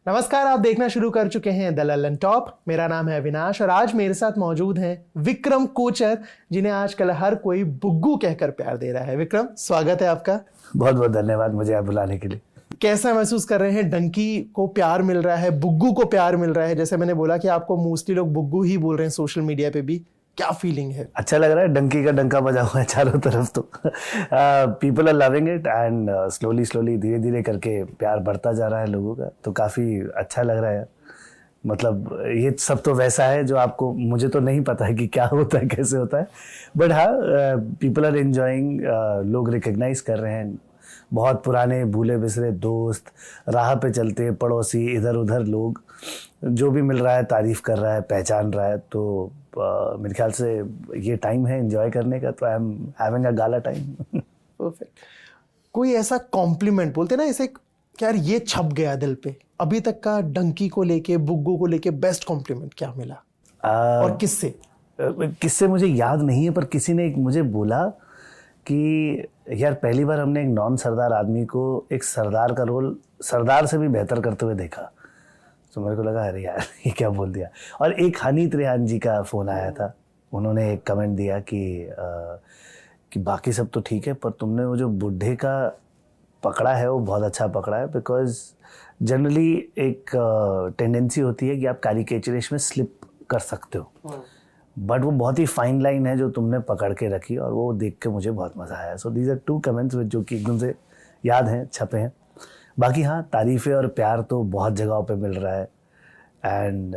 नमस्कार, आप देखना शुरू कर चुके हैं द ललन टॉप। मेरा नाम है अविनाश और आज मेरे साथ मौजूद हैं विक्रम कोचर, जिन्हें आजकल हर कोई बुग्गू कहकर प्यार दे रहा है। विक्रम, स्वागत है आपका। बहुत बहुत धन्यवाद मुझे आप बुलाने के लिए। कैसा महसूस कर रहे हैं? डंकी को प्यार मिल रहा है, बुग्गू को प्यार मिल रहा है। जैसे मैंने बोला कि आपको मोस्टली लोग बुग्गू ही बोल रहे हैं सोशल मीडिया पे भी, क्या फीलिंग है? अच्छा लग रहा है, डंकी का डंका बजा हुआ है चारों तरफ। तो people are loving it and slowly धीरे धीरे करके प्यार बढ़ता जा रहा है लोगों का, तो काफ़ी अच्छा लग रहा है। मतलब ये सब तो वैसा है जो आपको, मुझे तो नहीं पता है कि क्या होता है, कैसे होता है, बट हाँ पीपल आर एंजॉइंग। लोग रिकग्नाइज कर रहे हैं, बहुत पुराने भूले बिसरे दोस्त, राह पे चलते पड़ोसी, इधर उधर लोग, जो भी मिल रहा है तारीफ कर रहा है, पहचान रहा है। तो मेरे ख्याल से ये टाइम है एंजॉय करने का, तो I am having a gala time. Perfect. कोई ऐसा कॉम्प्लीमेंट बोलते ना, ऐसे यार ये छप गया दिल पे, अभी तक का डंकी को लेके, बुग्गू को लेके बेस्ट कॉम्प्लीमेंट क्या मिला और किससे? किससे मुझे याद नहीं है, पर किसी ने मुझे बोला कि यार पहली बार हमने एक नॉन सरदार आदमी को एक सरदार का रोल सरदार से भी बेहतर करते हुए देखा। तो मेरे को लगा अरे यार ये क्या बोल दिया। और एक हनीत रेहान जी का फ़ोन आया था, उन्होंने एक कमेंट दिया कि बाकी सब तो ठीक है, पर तुमने वो जो बुढ़े का पकड़ा है वो बहुत अच्छा पकड़ा है। बिकॉज जनरली एक टेंडेंसी होती है कि आप कैरिकेचरिश में स्लिप कर सकते हो, बट वो बहुत ही फाइन लाइन है जो तुमने पकड़ के रखी, और वो देख के मुझे बहुत मज़ा आया। So these are two comments जो कि एकदम से याद हैं, छपे हैं। बाकी हाँ, तारीफ़ें और प्यार तो बहुत जगहों पे मिल रहा है एंड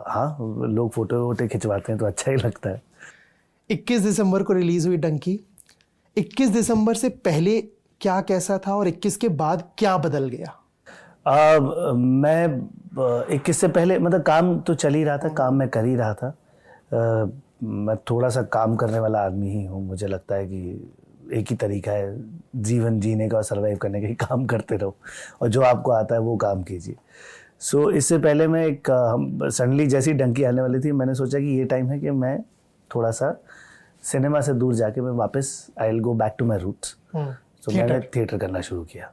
हाँ, लोग फोटो वोटो खिंचवाते हैं तो अच्छा ही लगता है। 21 दिसंबर को रिलीज हुई डंकी। 21 दिसंबर से पहले क्या कैसा था और 21 के बाद क्या बदल गया? मैं 21 से पहले मतलब काम तो चल ही रहा था, काम मैं कर ही रहा था। मैं थोड़ा सा काम करने वाला आदमी ही हूँ। मुझे लगता है कि एक ही तरीका है जीवन जीने का और सर्वाइव करने का, काम करते रहो और जो आपको आता है वो काम कीजिए। सो इससे पहले मैं सडनली जैसी डंकी आने वाली थी, मैंने सोचा कि ये टाइम है कि मैं थोड़ा सा सिनेमा से दूर जाके मैं वापस I will go back to my roots. तो मैंने थिएटर करना शुरू किया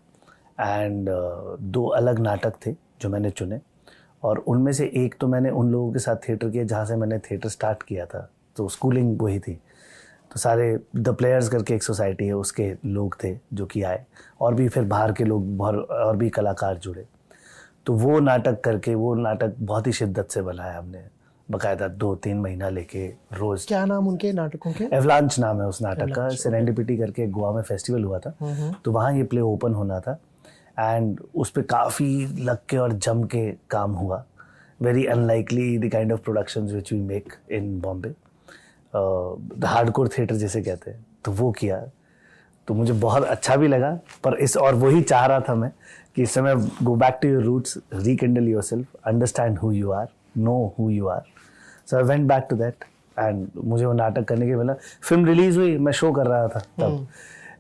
एंड 2 अलग नाटक थे जो मैंने चुने, और उनमें से एक तो मैंने उन लोगों के साथ थिएटर किया जहाँ से मैंने थिएटर स्टार्ट किया था, तो स्कूलिंग वही थी। तो सारे द प्लेयर्स करके एक सोसाइटी है, उसके लोग थे जो कि आए, और भी फिर बाहर के लोग और भी कलाकार जुड़े। तो वो नाटक करके, वो नाटक बहुत ही शिद्दत से बनाया हमने, बाकायदा 2-3 महीना लेके रोज। क्या नाम उनके नाटकों के? एवलांच नाम है उस नाटक का। सेरेंडिपिटी करके गोवा में फेस्टिवल हुआ था, तो वहाँ ये प्ले ओपन होना था एंड उस पर काफ़ी लग के और जम के काम हुआ। Very unlikely the kind of productions which we make in Bombay, the hardcore theatre जैसे कहते हैं, तो वो किया। तो मुझे बहुत अच्छा भी लगा, पर और वही चाह रहा था मैं कि इस समय go back to your roots, rekindle yourself, understand who you are, know who you are. So I went back to that and मुझे वो नाटक करने के मिला। फिल्म रिलीज हुई, मैं शो कर रहा था तब।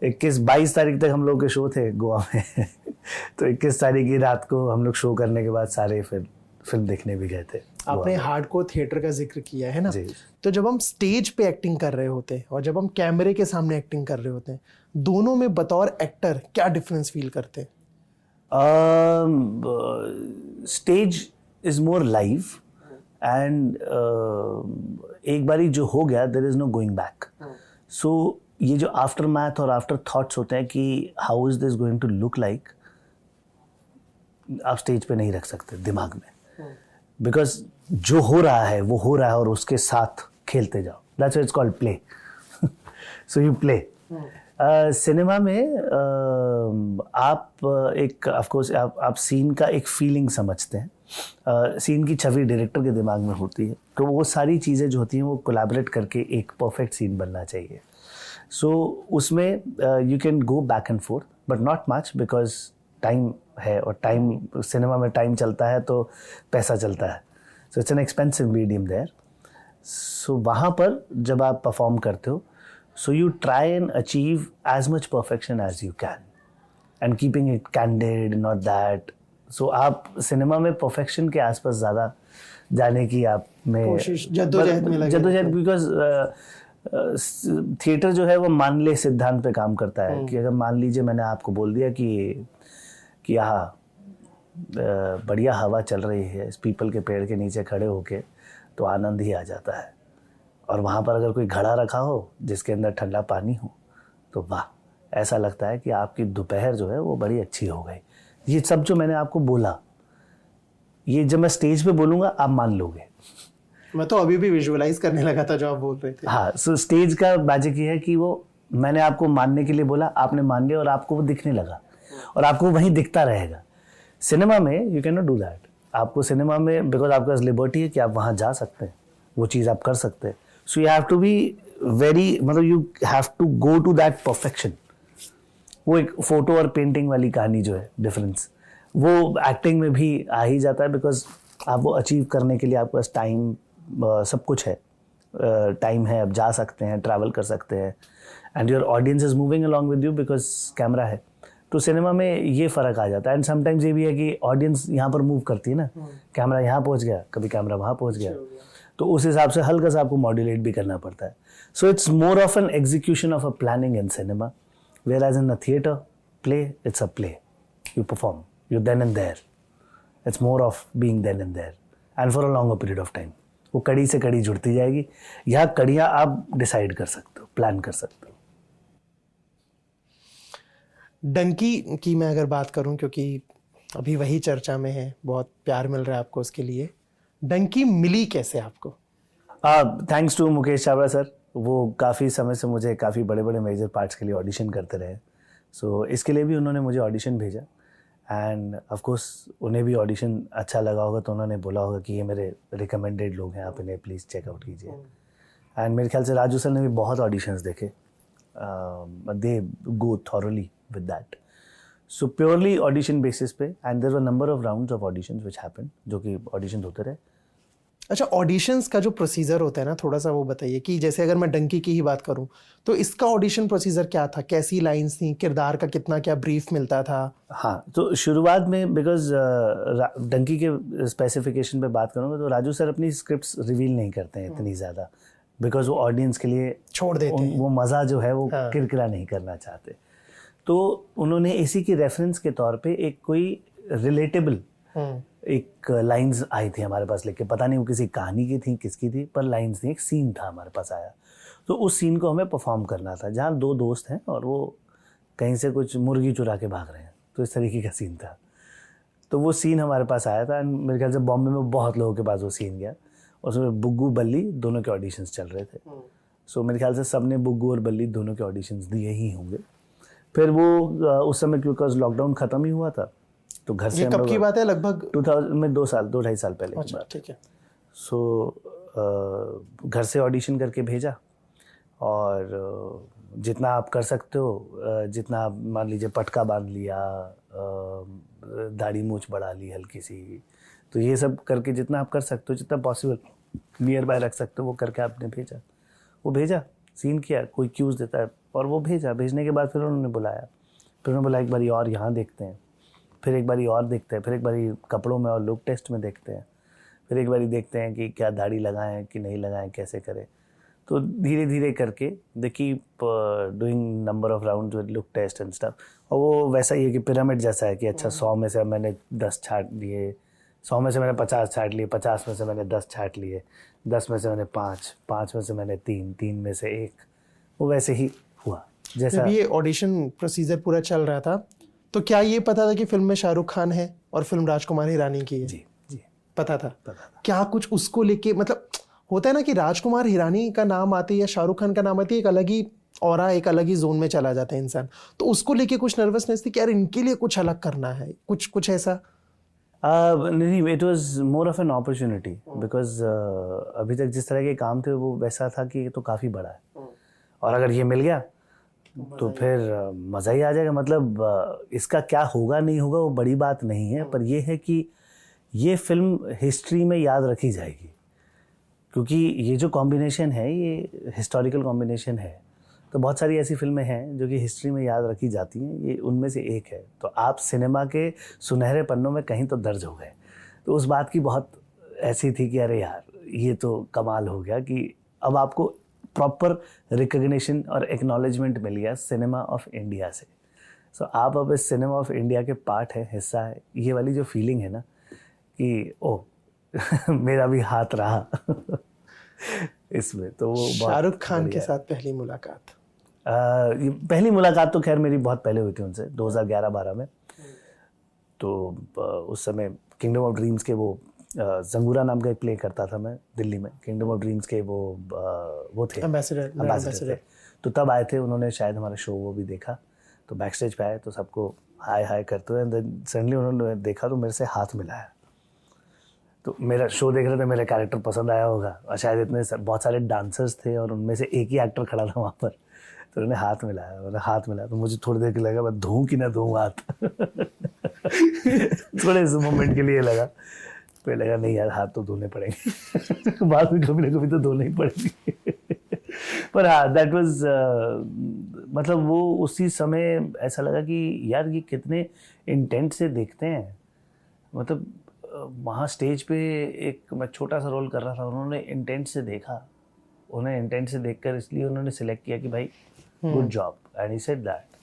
21-22 तारीख तक हम लोग के शो थे गोवा में तो 21 तारीख की रात को हम लोग शो करने के बाद सारे फिर फिल्म देखने भी गए थे। आपने हार्डकोर थिएटर का जिक्र किया है ना, तो जब हम स्टेज पे एक्टिंग कर रहे होते हैं और जब हम कैमरे के सामने एक्टिंग कर रहे होते हैं, दोनों में बतौर एक्टर क्या डिफरेंस फील करते हैं? Stage is more live and एक बारी जो हो गया there is no going back. So ये जो आफ्टर मैथ और आफ्टर थॉट्स होते हैं कि how is this going to look like, आप स्टेज पे नहीं रख सकते दिमाग में, बिकॉज जो हो रहा है वो हो रहा है और उसके साथ खेलते जाओ। That's why it's called play. So you play. Cinema में आप एक ऑफ कोर्स आप सीन का एक फीलिंग समझते हैं, सीन की छवि डायरेक्टर के दिमाग में होती है, तो वो सारी चीज़ें जो होती हैं वो कोलैबोरेट करके एक परफेक्ट सीन बनना चाहिए। सो उसमें you can go back and fourth but not much, because time है, और टाइम सिनेमा में टाइम चलता है तो पैसा चलता है। So it's an expensive medium there. So वहाँ पर जब आप परफॉर्म करते हो, so you try and achieve as much perfection as you can and keeping it candid, not that. So आप सिनेमा में परफेक्शन के आसपास ज़्यादा जाने की आप में कोशिश, जद्दोजहद, बिकॉज थिएटर जो है वो मान ले सिद्धांत पे काम करता है कि अगर मान लीजिए मैंने आपको बोल दिया कि यहाँ बढ़िया हवा चल रही है, इस पीपल के पेड़ के नीचे खड़े होके तो आनंद ही आ जाता है। और वहाँ पर अगर कोई घड़ा रखा हो जिसके अंदर ठंडा पानी हो तो वाह, ऐसा लगता है कि आपकी दोपहर जो है वो बड़ी अच्छी हो गई। ये सब जो मैंने आपको बोला, ये जब मैं स्टेज पे बोलूँगा आप मान लोगे। मैं तो अभी भी विजुअलाइज करने लगा था जो आप बोल रहे थे। हाँ, सो स्टेज का मैजिक ये है कि वो मैंने आपको मानने के लिए बोला, आपने मान लिया और आपको वो दिखने लगा और आपको वहीं दिखता रहेगा। सिनेमा में you can not do that. आपको सिनेमा में बिकॉज आपके पास लिबर्टी है कि आप वहाँ जा सकते हैं, वो चीज़ आप कर सकते हैं। So you have to be very, मतलब you have to go to that perfection. वो एक फोटो और पेंटिंग वाली कहानी जो है डिफरेंस, वो एक्टिंग में भी आ ही जाता है बिकॉज आप वो अचीव करने के लिए आपके पास टाइम सब कुछ है। टाइम है, आप जा सकते हैं, ट्रैवल कर सकते हैं and your audience is moving along with you because camera है। तो सिनेमा में ये फ़र्क आ जाता है। एंड समटाइम्स ये भी है कि ऑडियंस यहाँ पर मूव करती है ना, कैमरा यहाँ पहुँच गया, कभी कैमरा वहाँ पहुँच गया, तो उस हिसाब से हल्का सा आपको मॉड्यूलेट भी करना पड़ता है। So it's more of an execution of a planning in cinema, whereas in a theatre play it's a play, you perform, you then and there, it's more of being then and there and for a longer period of time. वो कड़ी से कड़ी जुड़ती जाएगी। यहाँ कड़ियाँ आप decide कर सकते हो, प्लान कर सकते हो। डंकी की मैं अगर बात करूं, क्योंकि अभी वही चर्चा में है, बहुत प्यार मिल रहा है आपको उसके लिए, डंकी मिली कैसे आपको? Thanks to Mukesh Chawda sir. वो काफ़ी समय से मुझे काफ़ी बड़े बड़े मेजर पार्ट्स के लिए ऑडिशन करते रहे। सो इसके लिए भी उन्होंने मुझे ऑडिशन भेजा एंड ऑफ कोर्स उन्हें भी ऑडिशन अच्छा लगा होगा तो उन्होंने बोला होगा कि ये मेरे रिकमेंडेड लोग हैं, आप इन्हें प्लीज़ चेकआउट कीजिए। एंड मेरे ख्याल से राजू सर ने भी बहुत ऑडिशंस देखे, दे गो thoroughly with that. So purely audition basis पे, and there were number of rounds of auditions which happened, जो कि auditions होते रहे। अच्छा, ऑडिशंस का जो प्रोसीजर होता है ना, थोड़ा सा वो बताइए कि जैसे अगर मैं डंकी की ही बात करूं तो इसका ऑडिशन प्रोसीजर क्या था, कैसी लाइंस थी, किरदार का कितना क्या ब्रीफ मिलता था? हाँ, तो शुरुआत में बिकॉज डंकी के स्पेसिफिकेशन पे बात करूँगा तो राजू सर अपनी स्क्रिप्ट्स रिवील नहीं करते हैं इतनी ज़्यादा, बिकॉज वो ऑडियंस के लिए छोड़ देते हैं, वो मज़ा जो है वो किरकिरा नहीं करना चाहते। तो उन्होंने इसी की रेफरेंस के तौर पे एक कोई रिलेटेबल एक लाइंस आई थी हमारे पास लेके, पता नहीं वो किसी कहानी की थी किसकी थी, पर लाइंस थी, एक सीन था हमारे पास आया। तो उस सीन को हमें परफॉर्म करना था जहाँ दो दोस्त हैं और वो कहीं से कुछ मुर्गी चुरा के भाग रहे हैं, तो इस तरीके का सीन था। तो वो सीन हमारे पास आया था एंड मेरे ख्याल से बॉम्बे में बहुत लोगों के पास वो सीन गया। उसमें बुग्गू बल्ली दोनों के ऑडिशंस चल रहे थे। सो मेरे ख्याल से सब ने बुग्गू और बल्ली दोनों के ऑडिशंस दिए ही होंगे। फिर वो उस समय क्योंकि लॉकडाउन ख़त्म ही हुआ था तो घर से, कब की बात है? लगभग 2000 में 2-2.5 साल पहले की बात। ठीक है। सो घर से ऑडिशन करके भेजा और जितना आप कर सकते हो, जितना आप मान लीजिए पटका बांध लिया, दाढ़ी मूछ बढ़ा ली हल्की सी, तो ये सब करके जितना आप कर सकते हो, जितना पॉसिबल नियर बाय रख सकते हो वो करके आपने भेजा। वो भेजा, सीन किया, कोई क्यूज़ देता है और वो भेजा। भेजने के बाद फिर उन्होंने बुलाया, फिर उन्होंने बोला एक बारी और यहाँ देखते हैं, फिर एक बारी और देखते हैं, फिर एक बारी कपड़ों में और लुक टेस्ट में देखते हैं, फिर एक बारी देखते हैं कि क्या दाढ़ी लगाएं कि नहीं लगाएं, कैसे करें। तो धीरे धीरे करके they keep doing number of round with look test and stuff. और वो वैसा ही है कि पिरामिड जैसा है कि अच्छा 100 में से मैंने 10 छाट लिए, 100 में से मैंने 50 छाट लिए, 50 में से मैंने 10 छाट लिए, 10 में से मैंने 5, 5 में से मैंने 3, 3 में से 1। वो वैसे ही हुआ जैसा। ये ऑडिशन प्रोसीजर पूरा चल रहा था तो क्या ये पता था कि फिल्म में शाहरुख खान है और फिल्म राजकुमार हिरानी की है? जी जी पता था। क्या कुछ उसको लेके, मतलब होता है ना कि राजकुमार हिरानी का नाम आते या शाहरुख खान का नाम आते एक अलग ही ऑरा, एक अलग ही जोन में चला जाता है इंसान, तो उसको लेके कुछ नर्वसनेस थी कि यार इनके लिए कुछ अलग करना है, कुछ ऐसा? नहीं, it was more of an opportunity because अभी तक जिस तरह के काम थे वो वैसा था कि ये तो काफ़ी बड़ा है और अगर ये मिल गया तो फिर मज़ा ही आ जाएगा। मतलब इसका क्या होगा नहीं होगा वो बड़ी बात नहीं है, पर यह है कि ये फिल्म हिस्ट्री में याद रखी जाएगी क्योंकि ये जो कॉम्बिनेशन है ये हिस्टोरिकल कॉम्बिनेशन है। तो बहुत सारी ऐसी फिल्में हैं जो कि हिस्ट्री में याद रखी जाती हैं, ये उनमें से एक है। तो आप सिनेमा के सुनहरे पन्नों में कहीं तो दर्ज हो गए। तो उस बात की बहुत ऐसी थी कि अरे यार ये तो कमाल हो गया कि अब आपको प्रॉपर रिकग्निशन और एक्नॉलेजमेंट मिल गया सिनेमा ऑफ इंडिया से। सो आप अब इस सिनेमा ऑफ इंडिया के पार्ट है, हिस्सा है, ये वाली जो फीलिंग है ना कि ओ मेरा भी हाथ रहा इसमें, तो वो शाहरुख खान के साथ पहली मुलाकात? पहली मुलाकात तो खैर मेरी बहुत पहले हुई थी उनसे, 2011-12 में। तो उस समय किंगडम ऑफ ड्रीम्स के वो जंगूरा नाम का एक प्ले करता था मैं दिल्ली में, किंगडम ऑफ ड्रीम्स के वो थे एम्बेसडर थे। तो तब आए थे उन्होंने, शायद हमारा शो वो भी देखा, तो बैक स्टेज पे आए तो सबको हाय हाय करते हुए, एंड देन सडनली उन्होंने देखा तो मेरे से हाथ मिलाया। तो मेरा शो देख रहे थे, मेरे कैरेक्टर पसंद आया होगा, और शायद इतने बहुत सारे डांसर्स थे और उनमें से एक ही एक्टर खड़ा था वहाँ पर, तो उन्होंने हाथ मिलाया, तो मुझे थोड़ी देर के लगा मैं धोऊं कि ना धोऊं हाथ थोड़े इस मोमेंट के लिए लगा, फिर लगा नहीं यार हाथ तो धोने पड़ेंगे बाद में कभी ना कभी तो धोने ही पड़ेंगे पर हाँ, दैट वाज मतलब वो उसी समय ऐसा लगा कि यार ये कितने इंटेंट से देखते हैं। मतलब वहाँ स्टेज पे एक मैं छोटा सा रोल कर रहा था, उन्होंने इंटेंट से देखा, उन्हें इंटेंट से देखकर इसलिए उन्होंने सिलेक्ट किया कि भाई good job, and he said that.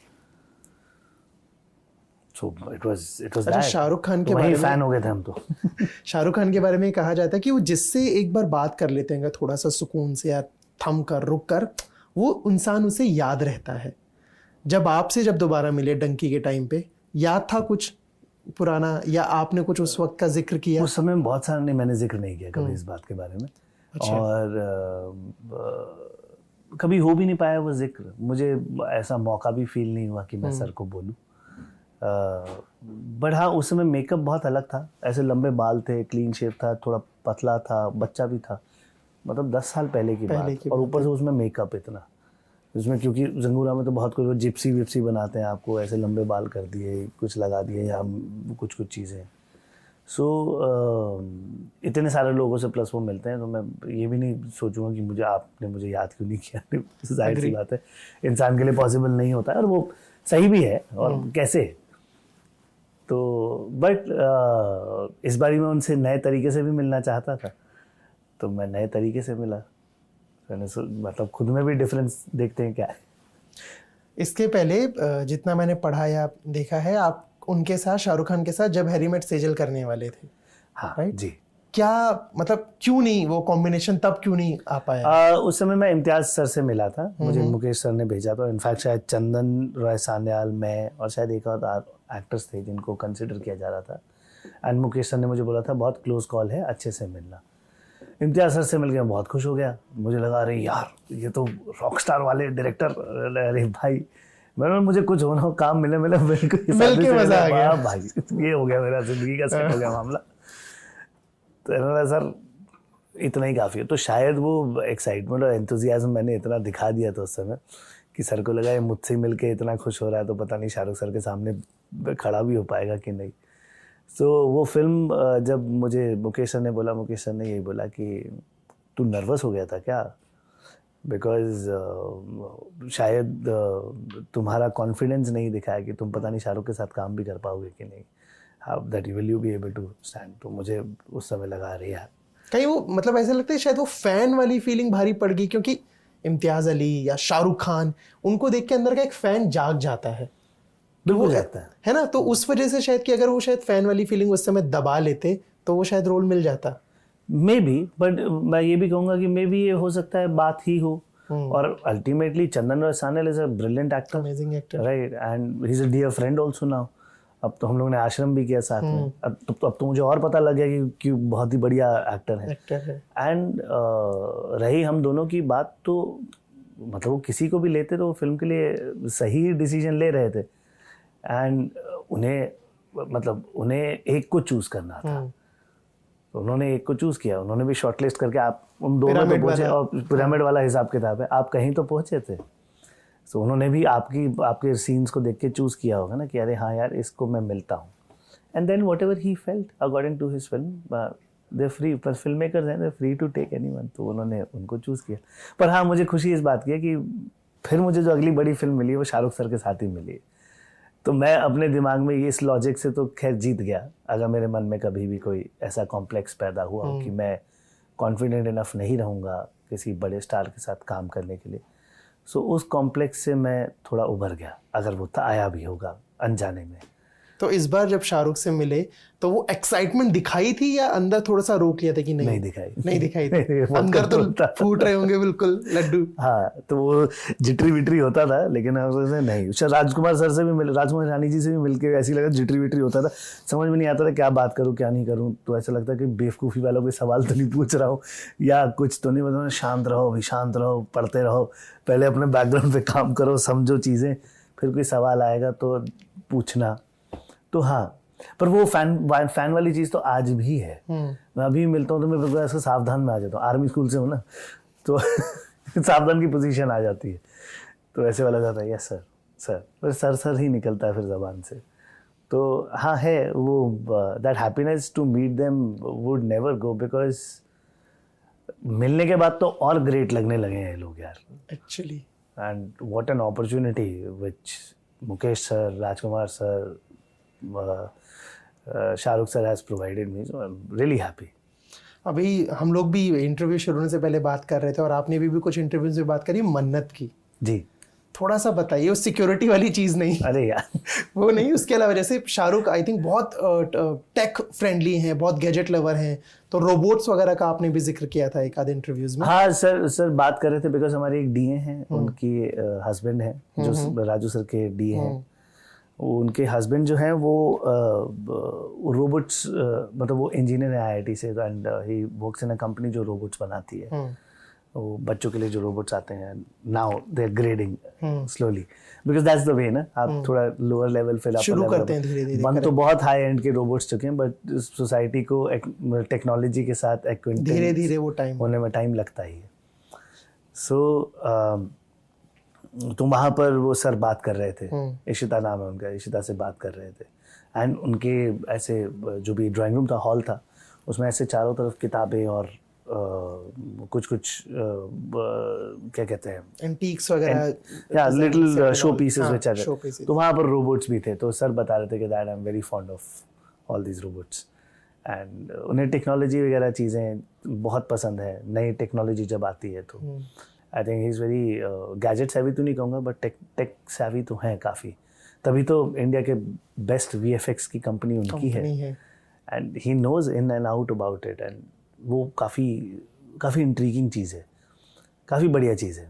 So it was that. Shahrukh Khan के बारे में फैन हो गए थे हम तो शाहरुख खान के बारे में कहा जाता है कि वो जिससे एक बार बात कर लेते हैं थोड़ा सा सुकून से, या थम कर रुक कर, वो इंसान उसे याद रहता है। जब दोबारा मिले डंकी के टाइम पे, याद था कुछ पुराना, या आपने कुछ उस वक्त का जिक्र किया? उस समय बहुत सारा नहीं, मैंने जिक्र नहीं किया कभी इस बात के बारे में। अच्छा। और कभी हो भी नहीं पाया वो जिक्र, मुझे ऐसा मौका भी फील नहीं हुआ कि मैं सर को बोलूं। बट हाँ, उस समय मेकअप बहुत अलग था, ऐसे लंबे बाल थे, क्लीन शेव था, थोड़ा पतला था, बच्चा भी था, मतलब 10 साल पहले की बात, और ऊपर से उसमें मेकअप इतना, उसमें क्योंकि जंगूरा में तो बहुत कुछ जिप्सी विप्सी बनाते हैं आपको, ऐसे लंबे बाल कर दिए, कुछ लगा दिए, या कुछ चीज़ें। सो इतने सारे लोगों से प्लस वो मिलते हैं, तो मैं ये भी नहीं सोचूंगा कि मुझे याद क्यों नहीं किया जाहिर सी बात है, इंसान के लिए पॉसिबल नहीं होता है, और वो सही भी है, और कैसे। तो बट इस बारी मैं उनसे नए तरीके से भी मिलना चाहता था, तो मैं नए तरीके से मिला, मतलब खुद में भी डिफरेंस देखते हैं क्या है। इसके पहले जितना मैंने पढ़ा या देखा है, आप उनके साथ, शाहरुख खान के साथ, जब हैरी मेट सेजल करने वाले थे, हाँ राइट जी, क्या मतलब क्यों नहीं वो कॉम्बिनेशन तब क्यों नहीं आ पाया? उस समय मैं इम्तियाज सर से मिला था, मुझे मुकेश सर ने भेजा था, इनफैक्ट शायद चंदन रॉय सान्याल, मैं और शायद एक और एक्टर्स थे जिनको कंसिडर किया जा रहा था, एंड मुकेश सर ने मुझे बोला था बहुत क्लोज कॉल है, अच्छे से मिलना। इम्तियाज सर से मिल के बहुत खुश हो गया, मुझे लगा अरे यार ये तो रॉक स्टार वाले डायरेक्टर, अरे भाई मुझे कुछ होना काम मिले मिल के मजा आ गया भाई, ये हो गया मेरा जिंदगी का सेट हो गया मामला। तो सर इतना ही काफ़ी है। तो शायद वो एक्साइटमेंट और एंथुजियाज्म मैंने इतना दिखा दिया था उस समय कि सर को लगा ये मुझसे मिलके इतना खुश हो रहा है, तो पता नहीं शाहरुख सर के सामने खड़ा भी हो पाएगा कि नहीं। सो वो फिल्म जब मुझे मुकेश सर ने यही बोला कि तू नर्वस हो गया था क्या, बिकॉज शायद तुम्हारा कॉन्फिडेंस नहीं दिखा है कि तुम पता नहीं शाहरुख के साथ काम भी कर पाओगे कि नहीं, how that will you be able to stand. तो मुझे उस समय लगा रही यार कहीं वो मतलब ऐसा लगता है शायद वो फैन वाली फीलिंग भारी पड़ गई, क्योंकि इम्तियाज अली या शाहरुख खान, उनको देख के अंदर का एक फैन जाग जाता है, बिल्कुल जाता है ना। तो उस वजह से शायद कि अगर वो शायद फैन वाली फीलिंग उस समय दबा लेते तो वो शायद रोल मिल जाता, मे बी। बट मैं ये भी कहूँगा कि मे बी ये हो सकता है बात ही हो, और ultimately Chandan Roy Sanyal is a brilliant actor, amazing actor, right, and he is a dear friend also now. अब तो हम लोगों ने आश्रम भी किया साथ में, अब तो मुझे और पता लग गया कि बहुत ही बढ़िया एक्टर है। एंड रही हम दोनों की बात, तो मतलब वो किसी को भी लेते तो वो फिल्म के लिए सही डिसीजन ले रहे थे, एंड उन्हें एक को चूज करना था, तो उन्होंने एक को चूज किया, उन्होंने भी शॉर्टलिस्ट करके आप उन दोनों पे पहुंचे, और पिरामिड वाला हिसाब किताब है, आप कहीं तो पहुंचे थे। तो उन्होंने भी आपके सीन्स को देख के चूज किया होगा ना कि अरे हाँ यार इसको मैं मिलता हूँ, and then whatever he felt according to his film, they free, पर फिल्म मेकर्स हैं, they free to take anyone, तो उन्होंने उनको चूज किया। पर हाँ, मुझे खुशी इस बात की है कि फिर मुझे जो अगली बड़ी फिल्म मिली है वो शाहरुख सर के साथ ही मिली है, तो मैं अपने दिमाग में इस लॉजिक से तो खैर जीत गया। अगर मेरे मन में कभी भी कोई ऐसा कॉम्प्लेक्स पैदा हुआ कि मैं कॉन्फिडेंट इनफ नहीं रहूँगा किसी बड़े स्टार के साथ काम करने के लिए, सो उस कॉम्प्लेक्स से मैं थोड़ा उभर गया, अगर वो था आया भी होगा अनजाने में। तो इस बार जब शाहरुख से मिले तो वो एक्साइटमेंट दिखाई थी या अंदर थोड़ा सा रोक लिया था कि नहीं दिखाई थी अंदर तो फूट रहे होंगे बिल्कुल लड्डू। हाँ, तो वो जिटरी विटरी होता था, लेकिन नहीं, शायद राजकुमार सर से भी मिले, राजकुमार रानी जी से भी मिलके ऐसी लगा जिटरी विटरी होता था, समझ में नहीं आता था क्या बात करूँ क्या नहीं करूँ। तो ऐसा लगता कि बेवकूफ़ी वालों के सवाल तो नहीं पूछ रहा हूँ या कुछ तो नहीं, मतलब शांत रहो, अभी शांत रहो, पढ़ते रहो, पहले अपने बैकग्राउंड पे काम करो, समझो चीज़ें, फिर कोई सवाल आएगा तो पूछना। तो हाँ, पर वो फैन वाली चीज़ तो आज भी है। मैं अभी मिलता हूँ तो मैं बिल्कुल ऐसा सावधान में आ जाता हूँ, आर्मी स्कूल से हूँ ना, तो सावधान की पोजीशन आ जाती है, तो ऐसे वाला जाता है, यस सर सर, पर सर ही निकलता है फिर ज़बान से। तो हाँ है वो, that happiness to meet them would never go, because मिलने के बाद तो और ग्रेट लगने लगे हैं लोग यार actually. And what an opportunity which Mukesh sir, Rajkumar sir, Shahrukh sir has provided me, so I am really happy. अभी हम लोग भी इंटरव्यू शुरू होने से पहले बात कर रहे थे और आपने भी कुछ इंटरव्यूज में बात करी मन्नत की। जी, थोड़ा सा बताइए, उस सिक्योरिटी वाली चीज़ नहीं, अरे यार वो नहीं, उसके अलावा जैसे शाहरुख आई थिंक बहुत टेक फ्रेंडली हैं, बहुत गैजेट लवर हैं, तो रोबोट्स वगैरह का आपने भी जिक्र किया था एक आध इंटरव्यूज में। हाँ सर बात कर रहे थे, बिकॉज हमारे एक डीए हैं, उनकी हस्बैंड है जो राजू सर के डीए हैं, उनके हस्बैंड जो हैं वो रोबोट्स, मतलब वो इंजीनियर है आईआईटी से, and he works in a company जो रोबोट्स बनाती है। वो बच्चों के लिए जो रोबोट्स आते हैं, now they are grading slowly, because that's the way ना, आप थोड़ा लोअर लेवल फिर आप शुरू करते हैं धीरे धीरे, बन तो बहुत हाई एंड के रोबोट्स चुके हैं, बट सोसाइटी को टेक्नोलॉजी के साथ एक्विंटेंस धीरे धीरे वो टाइम होने में टाइम लगता ही है। सो तो वहाँ पर वो सर बात कर रहे थे, इशिता नाम है उनका, इशिता से बात कर रहे थे, एंड उनके ऐसे जो भी ड्राइंग रूम था, हॉल था, उसमें ऐसे चारों तरफ किताबें और कुछ क्या कहते हैं, एंटीक्स वगैरह, या little show pieces which are, तो वहाँ पर रोबोट्स भी थे। तो सर बता रहे थे कि that I am very fond of all these robots, and उन्हें टेक्नोलॉजी वगैरह चीज़ें बहुत पसंद है। नई टेक्नोलॉजी जब आती है तो I think he is very gadget सेवी तो नहीं कहूँगा, बट टेक सेवी तो हैं काफ़ी, तभी तो इंडिया के बेस्ट VFX की कंपनी उनकी है, and he knows in and out about it, and वो काफ़ी इंट्रीगिंग चीज़ है, काफ़ी बढ़िया चीज़ है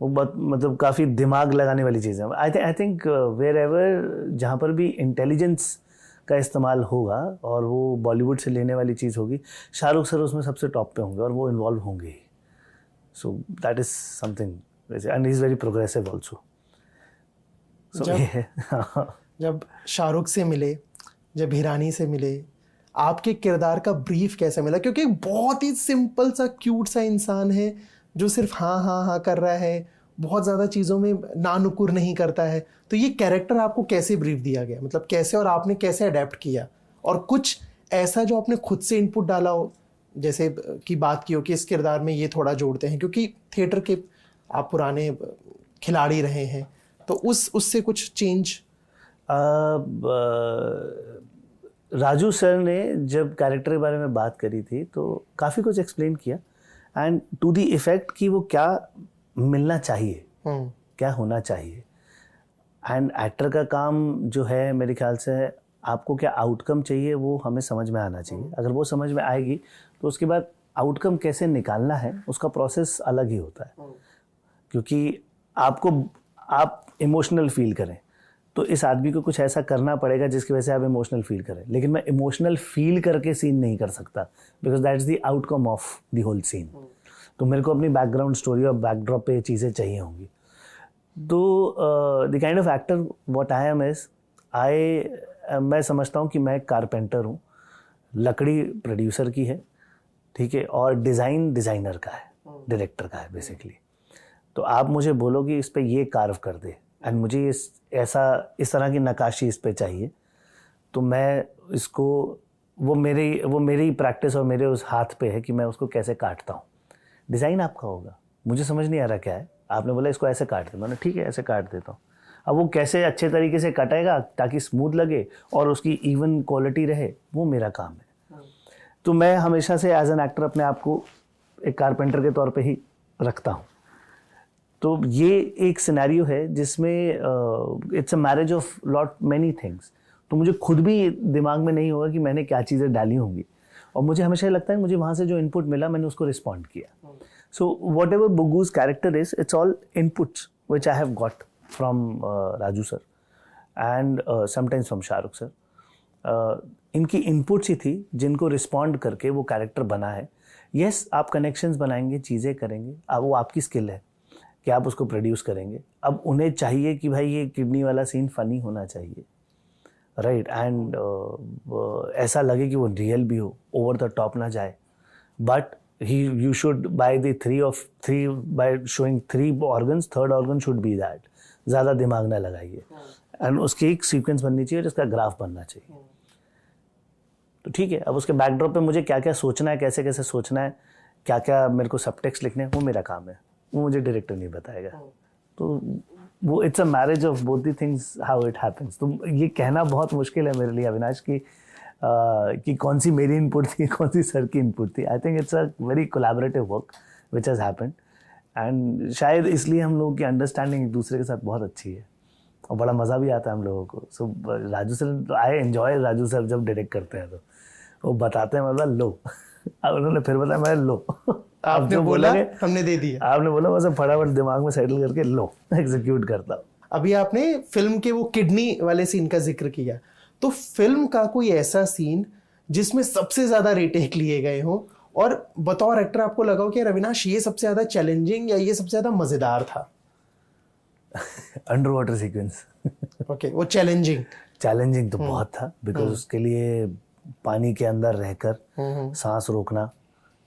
वो, मतलब काफ़ी दिमाग लगाने वाली चीज़ है। आई थिंक वेयर एवर जहाँ पर भी इंटेलिजेंस का इस्तेमाल होगा और वो बॉलीवुड से लेने वाली चीज़ होगी, शाहरुख सर उसमें सबसे टॉप पे होंगे और वो इन्वॉल्व होंगे ही। So that is something, and he is very progressive also. जब शाहरुख से मिले, जब हिरानी से मिले, आपके किरदार का ब्रीफ कैसे मिला? क्योंकि बहुत ही सिंपल सा क्यूट सा इंसान है जो सिर्फ हाँ हाँ हाँ कर रहा है, बहुत ज़्यादा चीज़ों में नानुकुर नहीं करता है, तो ये कैरेक्टर आपको कैसे ब्रीफ दिया गया, मतलब कैसे, और आपने कैसे अडेप्ट किया? और कुछ ऐसा जो आपने खुद से इनपुट डाला हो, जैसे की बात की हो कि इस किरदार में ये थोड़ा जोड़ते हैं, क्योंकि थिएटर के आप पुराने खिलाड़ी रहे हैं, तो उससे कुछ चेंज? राजू सर ने जब कैरेक्टर के बारे में बात करी थी तो काफ़ी कुछ एक्सप्लेन किया, एंड टू दी इफ़ेक्ट कि वो क्या मिलना चाहिए, क्या होना चाहिए। एंड एक्टर का काम जो है मेरे ख्याल से, आपको क्या आउटकम चाहिए वो हमें समझ में आना चाहिए। अगर वो समझ में आएगी तो उसके बाद आउटकम कैसे निकालना है उसका प्रोसेस अलग ही होता है, क्योंकि आप इमोशनल फील करें तो इस आदमी को कुछ ऐसा करना पड़ेगा जिसकी वजह से आप इमोशनल फील करें, लेकिन मैं इमोशनल फील करके सीन नहीं कर सकता, because that is the outcome of the whole scene. तो मेरे को अपनी बैकग्राउंड स्टोरी और बैकड्रॉप पे ये चीज़ें चाहिए होंगी। तो the kind of actor what I am is, मैं समझता हूँ कि मैं एक कारपेंटर हूँ, लकड़ी प्रोड्यूसर की है, ठीक है, और डिज़ाइन डिज़ाइनर का है, डायरेक्टर का है बेसिकली। तो आप मुझे बोलो कि इस पर ये कार्व कर दे, एंड मुझे इस तरह की नक्काशी इस पे चाहिए, तो मैं इसको, वो मेरी प्रैक्टिस और मेरे उस हाथ पे है कि मैं उसको कैसे काटता हूँ। डिज़ाइन आपका होगा, मुझे समझ नहीं आ रहा क्या है, आपने बोला इसको ऐसे काट दे, मैंने ठीक है ऐसे काट देता हूँ। अब वो कैसे अच्छे तरीके से कटेगा ताकि स्मूथ लगे और उसकी इवन क्वालिटी रहे, वो मेरा काम है। तो मैं हमेशा से एज एन एक्टर अपने आप को एक कारपेंटर के तौर पे ही रखता हूँ। तो ये एक सिनेरियो है जिसमें it's a marriage of lot many things. तो मुझे खुद भी दिमाग में नहीं होगा कि मैंने क्या चीज़ें डाली होंगी, और मुझे हमेशा ये लगता है मुझे वहाँ से जो इनपुट मिला मैंने उसको रिस्पॉन्ड किया। So whatever Buggu's character is, it's all inputs which I have got from Raju sir and sometimes from Shahrukh sir. इनकी इनपुट्स ही थी जिनको रिस्पॉन्ड करके वो कैरेक्टर बना है। यस, आप कनेक्शंस बनाएंगे, चीज़ें करेंगे, अब वो आपकी स्किल है कि आप उसको प्रोड्यूस करेंगे। अब उन्हें चाहिए कि भाई ये किडनी वाला सीन फनी होना चाहिए, राइट, एंड ऐसा लगे कि वो रियल भी हो, ओवर द टॉप ना जाए, but you should by showing 3 organs, third organ should be that, ज़्यादा दिमाग ना लगाइए, एंड उसकी एक सीक्वेंस बननी चाहिए जिसका ग्राफ बनना चाहिए। तो ठीक है, अब उसके बैकड्रॉप पे मुझे क्या क्या सोचना है, कैसे कैसे सोचना है, क्या क्या मेरे को सबटेक्स्ट लिखने हैं, वो मेरा काम है, वो मुझे डायरेक्टर नहीं बताएगा। तो वो it's a marriage of both the things, how it happens. तो ये कहना बहुत मुश्किल है मेरे लिए अविनाश कि कौन सी मेरी इनपुट थी, कौन सी सर की इनपुट थी। I think it's a very collaborative work which has happened, and शायद इसलिए हम लोगों की अंडरस्टैंडिंग एक दूसरे के साथ बहुत अच्छी है और बड़ा मज़ा भी आता है हम लोगों को। So Raju sir, I enjoy Raju sir जब डायरेक्ट करते हैं तो वो बताते हैं, मतलब लो अब उन्होंने फिर बताया, मैं लो आपने बोला हमने दे दिया, आपने बोला बस फटाफट दिमाग में सेटल करके लो एग्जीक्यूट करता हूँ। अभी आपने फिल्म के वो किडनी वाले सीन का जिक्र किया, तो फिल्म का कोई ऐसा सीन जिसमें सबसे ज्यादा रेटेक लिए गए हो और बतौर एक्टर आपको लगा हो कि अविनाश ये सबसे ज्यादा चैलेंजिंग या ये सबसे ज्यादा मजेदार था? Under water sequence. ओके, वो चैलेंजिंग तो बहुत था, बिकॉज उसके लिए पानी के अंदर रहकर सांस रोकना,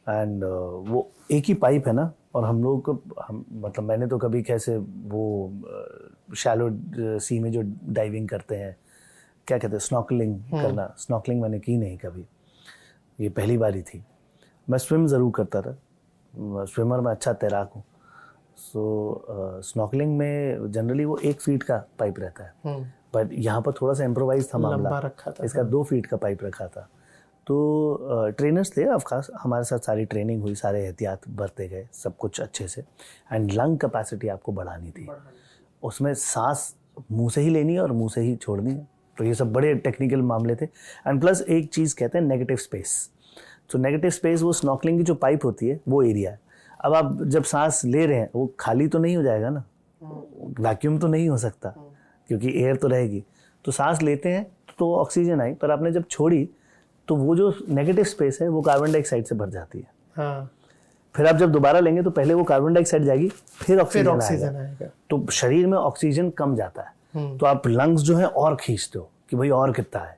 एंड वो एक ही पाइप है ना, और हम लोग को मतलब मैंने तो कभी कैसे वो शैलो सी में जो डाइविंग करते हैं, क्या कहते हैं, स्नॉर्कलिंग करना, स्नॉर्कलिंग मैंने की नहीं कभी, ये पहली बारी थी। मैं स्विम ज़रूर करता था, स्विमर में अच्छा तैराक हूँ। सो स्नॉर्कलिंग में जनरली वो 1 फीट का पाइप रहता है, बट यहाँ पर थोड़ा सा इम्प्रोवाइज था मामला, रखा था, इसका 2 फीट का पाइप रखा था। तो ट्रेनर्स थे ऑफकोर्स, हमारे साथ सारी ट्रेनिंग हुई, सारे एहतियात बरते गए, सब कुछ अच्छे से, एंड लंग कैपेसिटी आपको बढ़ानी थी। उसमें सांस मुंह से ही लेनी है और मुंह से ही छोड़नी है, तो ये सब बड़े टेक्निकल मामले थे। एंड प्लस एक चीज़ कहते हैं नेगेटिव स्पेस। तो नेगेटिव स्पेस वो स्नॉर्कलिंग की जो पाइप होती है वो एरिया है। अब आप जब सांस ले रहे हैं वो खाली तो नहीं हो जाएगा ना, वैक्यूम तो नहीं हो सकता क्योंकि एयर तो रहेगी। तो सांस लेते हैं तो ऑक्सीजन आई, पर आपने जब छोड़ी तो वो जो नेगेटिव स्पेस है वो कार्बन डाइऑक्साइड से भर जाती है। हाँ। फिर आप जब दोबारा लेंगे तो पहले वो कार्बन डाइऑक्साइड जाएगी, फिर ऑक्सीजन आएगा। तो शरीर में ऑक्सीजन कम जाता है, तो आप लंग्स जो है और खींचते हो कि भाई और कितना है।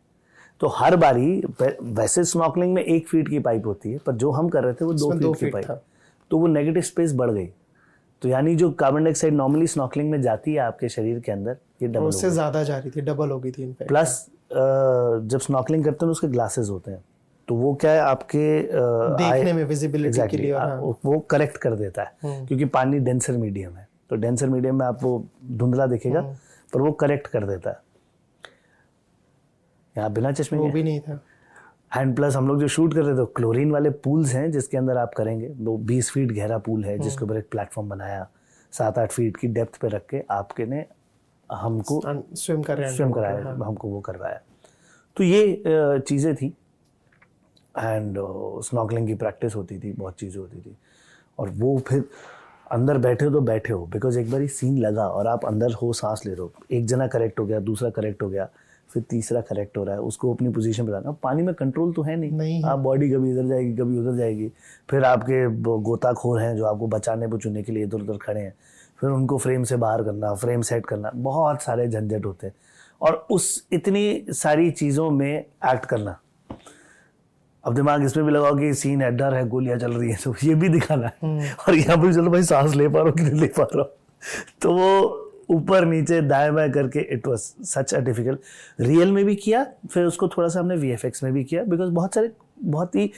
तो हर बारी, वैसे स्नॉर्कलिंग में 1 फीट की पाइप होती है, पर जो हम कर रहे थे वो 2 फीट की पाइप, तो वो नेगेटिव स्पेस बढ़ गई। तो यानी जो कार्बन डाइऑक्साइड नॉर्मली स्नॉर्कलिंग में जाती है आपके शरीर के अंदर, ये डबल उससे ज्यादा जा रही थी, डबल हो गई थी इनफैक्ट। प्लस जब स्नॉर्कलिंग करते हैं उसके ग्लासेस होते हैं, तो वो क्या है आपके देखने में विजिबिलिटी के लिए वो करेक्ट कर देता है, क्योंकि पानी डेंसर मीडियम है, तो डेंसर मीडियम में आप वो धुंधला दिखेगा, पर वो करेक्ट कर देता है। यहाँ बिना चश्मे वो भी नहीं था। एंड प्लस हम लोग जो शूट कर रहे थे क्लोरीन वाले पूल्स हैं जिसके अंदर आप करेंगे, वो 20 फीट गहरा पूल है जिसके ऊपर एक प्लेटफॉर्म बनाया, 7-8 फीट की डेप्थ पे रख के आपके ने हमको स्विम कराया, हमको वो करवाया। तो ये चीज़ें थी, एंड स्नॉर्कलिंग की प्रैक्टिस होती थी, बहुत चीज़ें होती थी। और वो फिर अंदर बैठे हो तो बैठे हो, बिकॉज एक बार ही सीन लगा और आप अंदर हो, सांस ले रहे हो, एक जना करेक्ट हो गया, दूसरा करेक्ट हो गया, फिर तीसरा करेक्ट हो रहा है, उसको अपनी पोजीशन बताना। पानी में कंट्रोल तो है नहीं। आप बॉडी कभी इधर जाएगी कभी उधर जाएगी, फिर आपके गोताखोर हैं जो आपको बचाने बचने के लिए इधर उधर खड़े हैं, फिर उनको फ्रेम से बाहर करना, फ्रेम सेट करना, बहुत सारे झंझट होते हैं। और उस इतनी सारी चीज़ों में एक्ट करना, अब दिमाग इसमें भी लगाओ कि सीन है, डर है, गोलियां चल रही है, तो ये भी दिखाना है, और यहाँ पर चलो भाई सांस ले पा रहा हो कि नहीं ले पा रहा हो। तो वो ऊपर नीचे दाएं बाएं करके it was such a difficult. Real में भी किया, फिर उसको थोड़ा सा हमने VFX में भी किया, बिकॉज बहुत ही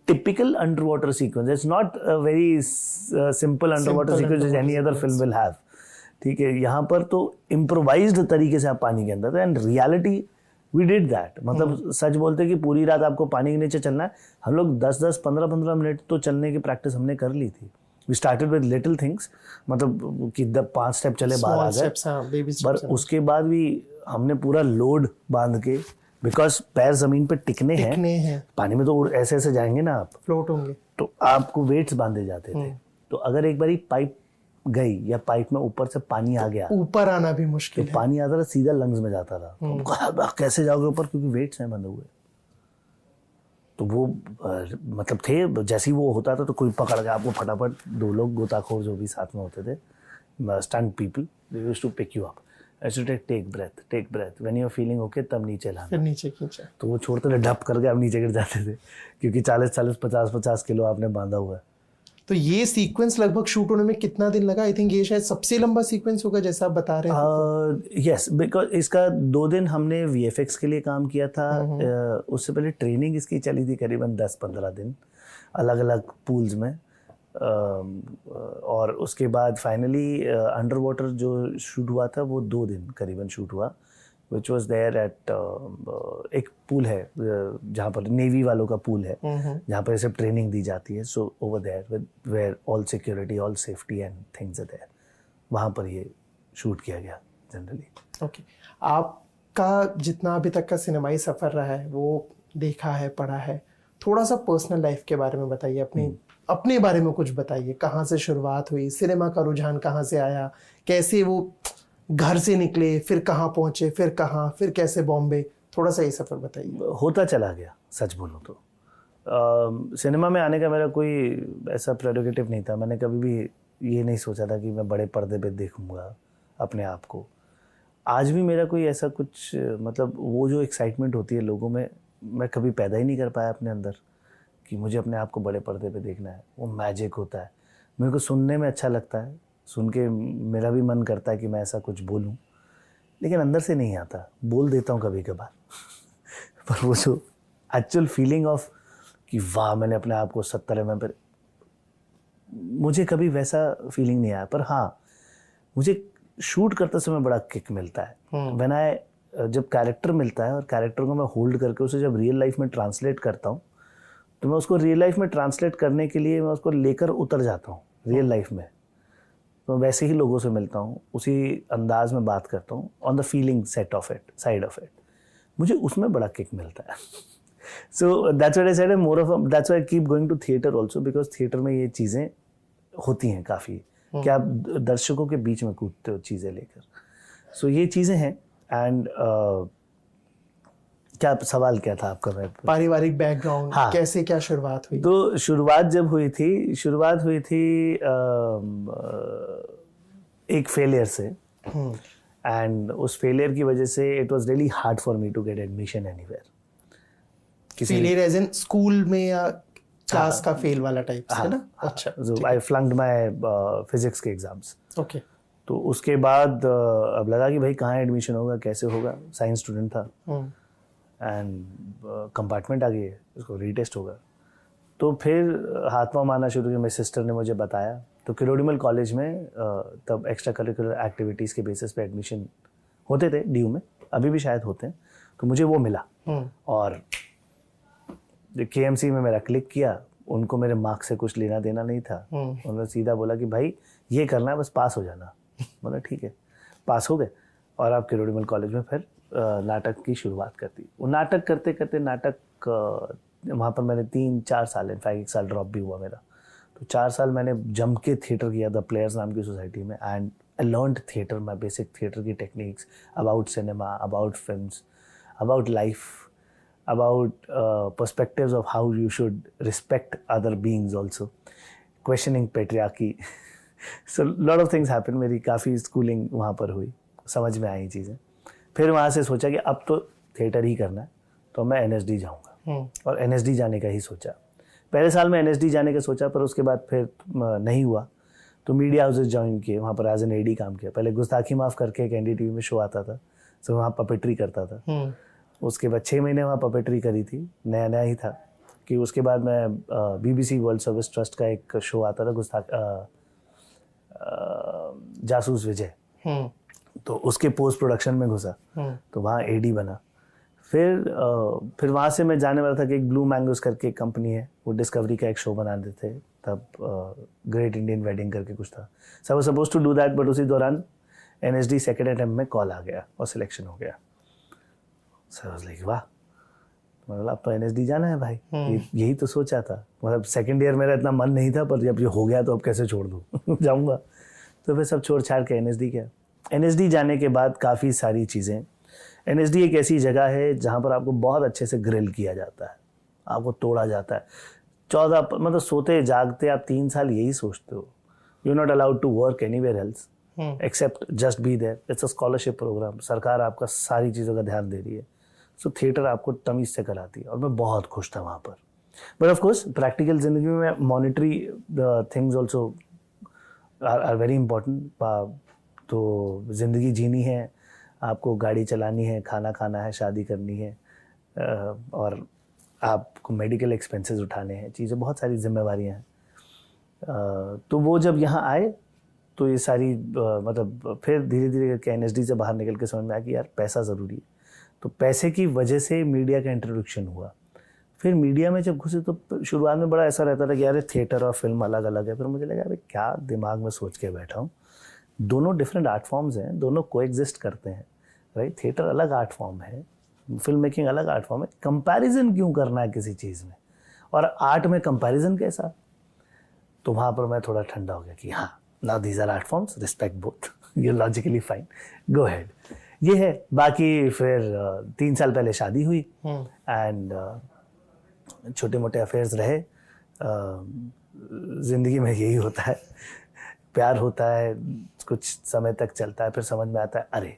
typical under water sequence, it's not a very simple under water sequence as any other film will have. ठीक है, यहाँ पर तो इम्प्रोवाइज्ड तरीके से आप पानी के अंदर थे, and reality we did that. मतलब सच बोलते कि पूरी रात आपको पानी के नीचे चलना है, हम लोग 10-10, 15-15 मिनट तो चलने की प्रैक्टिस हमने कर ली थी, we started with little things, मतलब कि 5 स्टेप चले बाहर आ गए, पर उसके बाद भी हमने पूरा लोड बांध के, बिकॉज पैर जमीन पे टिकने हैं, पानी में तो ऐसे ऐसे जाएंगे ना आप, फ्लोट होंगे, तो आपको वेट्स बांधे जाते थे। तो अगर एक बारी पाइप गई या पाइप में ऊपर से पानी आ गया, ऊपर आना भी मुश्किल तो पानी आता था सीधा लंग्स में जाता था, तो कैसे जाओगे ऊपर, क्योंकि वेट्स हैं बंधे हुए। तो वो मतलब थे, जैसे ही वो होता था तो कोई पकड़ के आपको फटाफट, 2 लोग गोताखोर जो भी साथ में होते थे, stunt people, they used to pick you up, ऐसे take breath when you are feeling okay, तब नीचे लाना, फिर नीचे खींचा, तो वो छोड़ते थे, ढप करके आप नीचे गिर जाते थे, क्योंकि 40 50 किलो आपने बांधा हुआ है। तो ये सीक्वेंस लगभग शूट होने में कितना दिन लगा? आई थिंक ये शायद सबसे लंबा सीक्वेंस होगा जैसा आप बता रहे हैं। यस, बिकॉज इसका 2 दिन हमने VFX के लिए काम किया था, उससे पहले ट्रेनिंग इसकी चली थी करीबन 10-15 दिन अलग अलग पूल्स में, और उसके बाद फाइनली अंडर वाटर जो शूट हुआ था वो 2 दिन करीबन शूट हुआ, विच वॉज देयर एट, एक पूल है जहाँ पर नेवी वालों का पूल है, जहाँ पर सब ट्रेनिंग दी जाती है, so over there where all security, all safety and things are there, वहाँ पर ये शूट किया गया जनरली। ओके, आपका जितना अभी तक का सिनेमाई सफ़र रहा है वो देखा है, पढ़ा है, थोड़ा सा पर्सनल लाइफ के बारे में बताइए, अपने बारे में कुछ बताइए, कहाँ से शुरुआत हुई, सिनेमा का रुझान कहाँ से आया, कैसे वो घर से निकले, फिर कहाँ पहुँचे, फिर कहाँ, फिर कैसे बॉम्बे, थोड़ा सा ये सफ़र बताइए। होता चला गया, सच बोलूँ तो सिनेमा में आने का मेरा कोई ऐसा प्रेरोगेटिव नहीं था, मैंने कभी भी ये नहीं सोचा था कि मैं बड़े पर्दे पे देखूँगा अपने आप को। आज भी मेरा कोई ऐसा कुछ, मतलब वो जो एक्साइटमेंट होती है लोगों में, मैं कभी पैदा ही नहीं कर पाया अपने अंदर कि मुझे अपने आप को बड़े पर्दे पे देखना है। वो मैजिक होता है, मेरे को सुनने में अच्छा लगता है, सुन के मेरा भी मन करता है कि मैं ऐसा कुछ बोलूं, लेकिन अंदर से नहीं आता। बोल देता हूँ कभी कभार पर वो जो एक्चुअल फीलिंग ऑफ कि वाह मैंने अपने आप को 70 में, पर मुझे कभी वैसा फीलिंग नहीं आया। पर हाँ, मुझे शूट करते समय बड़ा किक मिलता है व्हेन आई, जब कैरेक्टर मिलता है और कैरेक्टर को मैं होल्ड करके उसे जब रियल लाइफ में ट्रांसलेट करता हूँ, तो मैं उसको रियल लाइफ में ट्रांसलेट करने के लिए मैं उसको लेकर उतर जाता हूँ रियल लाइफ में। तो वैसे ही लोगों से मिलता हूँ, उसी अंदाज में बात करता हूँ, on the feeling set of it, side of it, मुझे उसमें बड़ा किक मिलता है। So that's what I said, more of that's why I keep going to theatre also, because theatre में ये चीज़ें होती हैं काफ़ी, कि आप दर्शकों के बीच में कूदते हो चीज़ें लेकर। सो ये चीज़ें हैं। एंड क्या सवाल क्या था आपका? मैं पारिवारिक बैकग्राउंड, हाँ, कैसे क्या शुरुआत हुई? तो शुरुआत जब हुई थी एक फेलियर से, एंड उस फेलियर की वजह से it was really hard for me to get admission anywhere. Failure as in school में या क्लास का फेल वाला टाइप से ना? अच्छा, जो आई फ्लंक्ड माय फिजिक्स के एग्जाम्स। ओके, तो उसके बाद अब लगा कि भाई कहाँ एडमिशन होगा, कैसे होगा, साइंस स्टूडेंट था, एंड कंपार्टमेंट आ गई है, उसको रीटेस्ट होगा। तो फिर हाथ पाँव मारना शुरू किया, मेरी सिस्टर ने मुझे बताया। तो किरोड़ीमल कॉलेज में तब एक्स्ट्रा करिकुलर एक्टिविटीज़ के बेसिस पे एडमिशन होते थे, DU में अभी भी शायद होते हैं, तो मुझे वो मिला। और KMC में मेरा क्लिक किया, उनको मेरे मार्क्स से कुछ लेना देना नहीं था। उन्होंने सीधा बोला कि भाई ये करना है, बस पास हो जाना। बोला ठीक है, पास हो गए, और आप किरोड़ीमल कॉलेज में फिर नाटक की शुरुआत कर दी। वो नाटक करते करते वहाँ पर मैंने 3-4 साल, इनफैक्ट 1 साल ड्रॉप भी हुआ मेरा। तो 4 साल मैंने जम के थिएटर किया द प्लेयर्स नाम की सोसाइटी में, and I learned theatre, my basic theatre की techniques, about cinema, about films, about life, about perspectives of how you should respect other beings also, questioning patriarchy. So lot of things happen. मेरी काफ़ी schooling वहाँ पर हुई, समझ में आई चीज़ें। फिर वहाँ से सोचा कि अब तो थिएटर ही करना है, तो मैं NSD जाऊँगा, और NSD जाने का ही सोचा। पहले साल में NSD जाने का सोचा, पर उसके बाद फिर नहीं हुआ, तो मीडिया हाउसेस ज्वाइन किए, वहाँ पर एज एन AD काम किया। पहले गुस्ताखी माफ़ करके एक NDTV में शो आता था, तो वहाँ पपेट्री करता था। उसके बाद 6 महीने वहाँ पपेट्री करी थी, नया नया ही था। कि उसके बाद मैं BBC वर्ल्ड सर्विस ट्रस्ट का एक शो आता था, जासूस विजय, तो उसके पोस्ट प्रोडक्शन में घुसा, तो वहाँ AD बना। फिर वहाँ से मैं जाने वाला था कि एक ब्लू मैंगोज करके एक कंपनी है, वो डिस्कवरी का एक शो बनाते थे तब, ग्रेट इंडियन वेडिंग करके कुछ था। So I was suppose to do that, but उसी दौरान NSD सेकेंड अटेम्प्ट में कॉल आ गया और सिलेक्शन हो गया। सो आई वाज लाइक वाह, मतलब अब तो NSD जाना है भाई। यही तो सोचा था, मतलब सेकेंड ईयर मेरा इतना मन नहीं था, पर जब ये हो गया तो अब कैसे छोड़ दूँ जाऊँगा। तो फिर सब छोड़ छाड़ के NSD गया। NSD जाने के बाद काफ़ी सारी चीज़ें, NSD एक ऐसी जगह है जहाँ पर आपको बहुत अच्छे से ग्रिल किया जाता है, आपको तोड़ा जाता है। 14 मतलब सोते जागते आप 3 साल यही सोचते हो, you are not allowed to work anywhere else except just be there. It's a scholarship programme, सरकार आपका सारी चीज़ों का ध्यान दे रही है। सो थिएटर आपको तमीज़ से कराती है और मैं बहुत खुश था वहाँ पर। बट ऑफ कोर्स प्रैक्टिकल जिंदगी में monetary things also are very important. तो ज़िंदगी जीनी है, आपको गाड़ी चलानी है, खाना खाना है, शादी करनी है, और आपको मेडिकल एक्सपेंसेस उठाने हैं, चीज़ें बहुत सारी जिम्मेवारियां हैं। तो वो जब यहाँ आए तो ये सारी मतलब फिर धीरे धीरे NSD से बाहर निकल के समझ में आया कि यार पैसा ज़रूरी है। तो पैसे की वजह से मीडिया का इंट्रोडक्शन हुआ। फिर मीडिया में जब घुसे तो शुरुआत में बड़ा ऐसा रहता था कि यार थिएटर और फिल्म अलग अलग है। फिर मुझे लगा अरे क्या दिमाग में सोच के बैठा हूँ, दोनों डिफरेंट आर्ट फॉर्म्स हैं, दोनों कोएग्जिस्ट करते हैं, राइट। थिएटर अलग आर्ट फॉर्म है, फिल्म मेकिंग अलग आर्ट फॉर्म है। कंपैरिजन क्यों करना है किसी चीज़ में, और आर्ट में कंपैरिजन कैसा। तो वहाँ पर मैं थोड़ा ठंडा हो गया कि हाँ, now these are art forms, respect both, you logically fine, go head. ये है। बाकी फिर 3 साल पहले शादी हुई एंड छोटे मोटे अफेयर्स रहे। ज़िंदगी में यही होता है, प्यार होता है, कुछ समय तक चलता है, फिर समझ में आता है अरे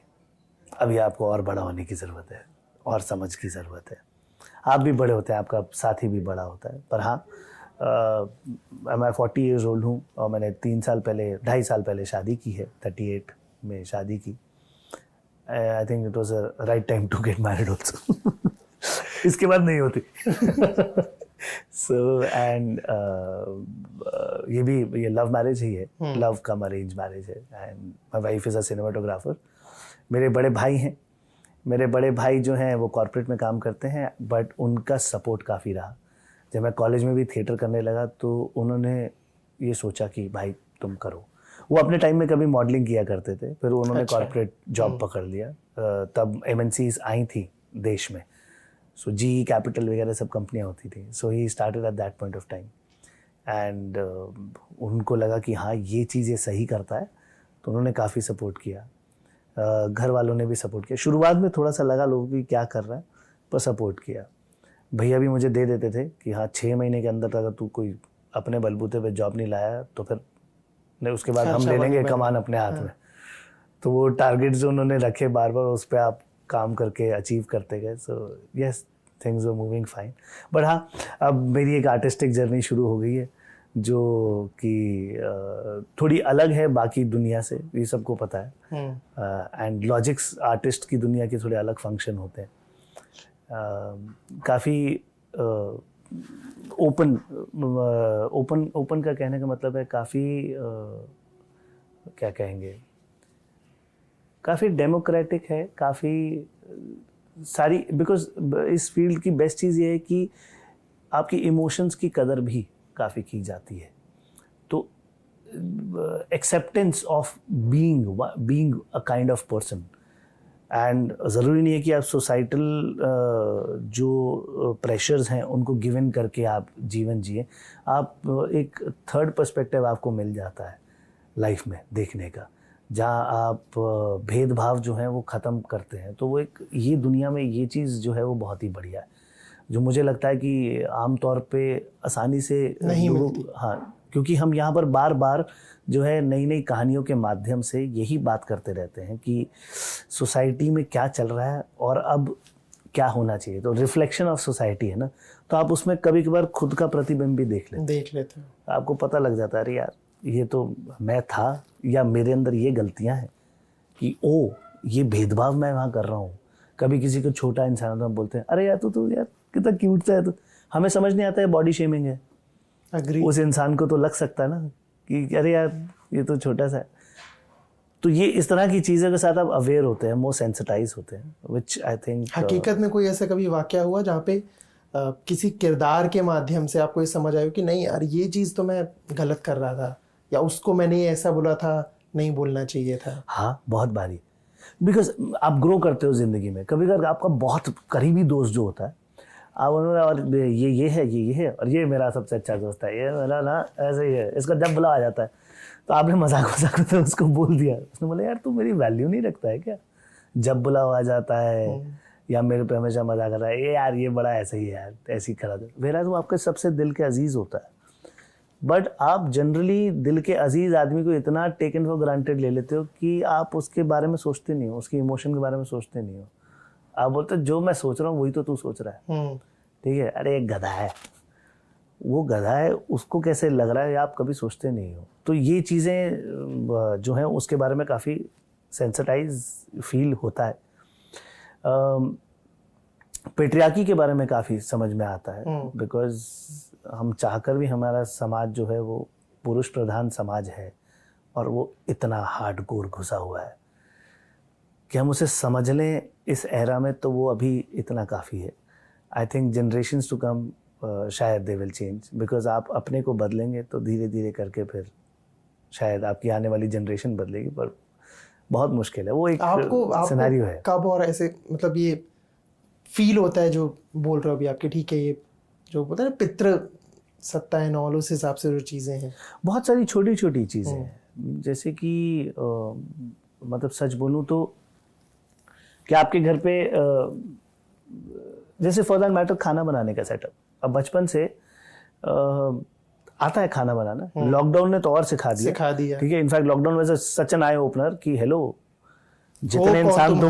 अभी आपको और बड़ा होने की ज़रूरत है और समझ की ज़रूरत है। आप भी बड़े होते हैं, आपका साथी भी बड़ा होता है। पर हाँ, मैं 40 ईयर्स ओल्ड हूँ और मैंने 2.5 साल पहले शादी की है, 38 में शादी की। I think it was a right time to get married also. इसके बाद नहीं होती। सो एंड ये लव मैरिज ही है, लव कम अरेंज मैरिज है। And my wife is a cinematographer. मेरे बड़े भाई हैं, मेरे बड़े भाई जो हैं वो कॉर्पोरेट में काम करते हैं, बट उनका सपोर्ट काफ़ी रहा। जब मैं कॉलेज में भी थिएटर करने लगा तो उन्होंने ये सोचा कि भाई तुम करो। वो अपने टाइम में कभी मॉडलिंग किया करते थे, फिर उन्होंने कॉर्पोरेट जॉब पकड़ लिया। तब MNCs आई थी देश में, सो GE कैपिटल वगैरह सब कंपनियाँ होती थी। So he started at that point of time and उनको लगा कि हाँ ये चीज़ ये सही करता है, तो उन्होंने काफ़ी सपोर्ट किया। घर वालों ने भी सपोर्ट किया। शुरुआत में थोड़ा सा लगा लोगों की क्या कर रहा है, पर सपोर्ट किया। भैया भी मुझे दे देते थे कि हाँ 6 महीने के अंदर अगर तू कोई अपने बलबूते पे जॉब नहीं लाया तो फिर नहीं, उसके बाद हम ले लेंगे कमान अपने हाथ में। तो वो टारगेट जो उन्होंने रखे बार बार उस पर आप काम करके अचीव करते गए। So yes, things were moving fine. But हाँ, अब मेरी एक आर्टिस्टिक जर्नी शुरू हो गई है जो कि थोड़ी अलग है बाकी दुनिया से, ये सबको पता है। एंड लॉजिक्स आर्टिस्ट की दुनिया के थोड़े अलग फंक्शन होते हैं। काफ़ी ओपन का कहने का मतलब है काफ़ी क्या कहेंगे, काफ़ी डेमोक्रेटिक है, काफ़ी सारी। बिकॉज इस फील्ड की बेस्ट चीज़ ये है कि आपकी इमोशंस की कदर भी काफ़ी की जाती है। तो acceptance of being a kind of person. And ज़रूरी नहीं है कि आप सोसाइटल जो प्रेशर्स हैं उनको गिवन करके आप जीवन जिए। आप एक थर्ड पर्सपेक्टिव आपको मिल जाता है लाइफ में देखने का, जहाँ आप भेदभाव जो है वो ख़त्म करते हैं। तो वो एक ये दुनिया में ये चीज़ जो है वो बहुत ही बढ़िया है, जो मुझे लगता है कि आम तौर पे आसानी से नहीं मिलती। हाँ, क्योंकि हम यहाँ पर बार बार जो है नई नई कहानियों के माध्यम से यही बात करते रहते हैं कि सोसाइटी में क्या चल रहा है और अब क्या होना चाहिए। तो रिफ्लेक्शन ऑफ सोसाइटी है ना, तो आप उसमें कभी कभार खुद का प्रतिबिंब भी देख लेते हो। आपको पता लग जाता है अरे यार ये तो मैं था, या मेरे अंदर ये गलतियां हैं कि ओ ये भेदभाव मैं वहाँ कर रहा हूँ। कभी किसी को छोटा इंसान तो हम बोलते हैं अरे यार तू यार कितना क्यूट सा है, तो हमें समझ नहीं आता है बॉडी शेमिंग है। Agree. उस इंसान को तो लग सकता है ना कि अरे यार ये तो छोटा सा है। तो ये इस तरह की चीज़ों के साथ आप अवेयर होते हैं, मोर सेंसिटाइज होते हैं, विच आई थिंक हकीकत में कोई ऐसा कभी वाकया हुआ जहाँ पे किसी किरदार के माध्यम से आपको ये समझ आया कि नहीं यार ये चीज़ तो मैं गलत कर रहा था, या उसको मैंने ऐसा बोला था, नहीं बोलना चाहिए था? हाँ, बहुत बारी। बिकॉज आप ग्रो करते हो ज़िंदगी में, कभी कभी आपका बहुत करीबी दोस्त जो होता है, आप उन्होंने और ये है, ये है, और ये मेरा सबसे अच्छा दोस्त है, ये मेरा ना ऐसे ही है, इसका जब बुला आ जाता है, तो आपने मजाक में उसको बोल दिया, उसने बोला यार तू मेरी वैल्यू नहीं रखता है क्या, जब बुलाव आ जाता है, या मेरे पे हमेशा मजाक कर रहा है, ये यार ये बड़ा ऐसा ही है यार, ऐसी खड़ा दे, मेरा तो आपके सबसे दिल के अजीज होता है। बट आप जनरली दिल के अजीज आदमी को इतना टेकन फॉर ग्रांटेड ले लेते हो कि आप उसके बारे में सोचते नहीं हो, उसके इमोशन के बारे में सोचते नहीं हो। आप बोलते जो मैं सोच रहा हूँ वही तो तू सोच रहा है, ठीक है, अरे एक गधा है, वो गधा है, उसको कैसे लग रहा है आप कभी सोचते नहीं हो। तो ये चीज़ें जो हैं उसके बारे में काफ़ी सेंसिटाइज फील होता है। पेट्रियार्की के बारे में काफ़ी समझ में आता है, बिकॉज हम चाहकर भी हमारा समाज जो है वो पुरुष प्रधान समाज है, और वो इतना हार्डकोर घुसा हुआ है कि हम उसे समझ लें इस एरा में, तो वो अभी इतना काफ़ी है। I think generations to come शायद दे विल चेंज, बिकॉज आप अपने को बदलेंगे तो धीरे धीरे करके फिर शायद आपकी आने वाली जनरेशन बदलेगी, पर बहुत मुश्किल है। वो एक सिनेरियो है। कब और ऐसे मतलब ये फील होता है जो बोल रहे हो अभी आपके, ठीक है, ये जो बोलते हैं ना पितृ सत्ता है नॉल, उस हिसाब से जो चीज़ें हैं, बहुत सारी छोटी छोटी चीज़ें हैं, जैसे कि मतलब सच बोलूँ तो कि आपके घर पे जैसे फॉर दैट मैटर खाना बनाने का सेटअप अब बचपन से आता है खाना बनाना। लॉकडाउन ने तो और सिखा दिया, ठीक है। In fact lockdown was such an eye opener कि हेलो, जितने इंसान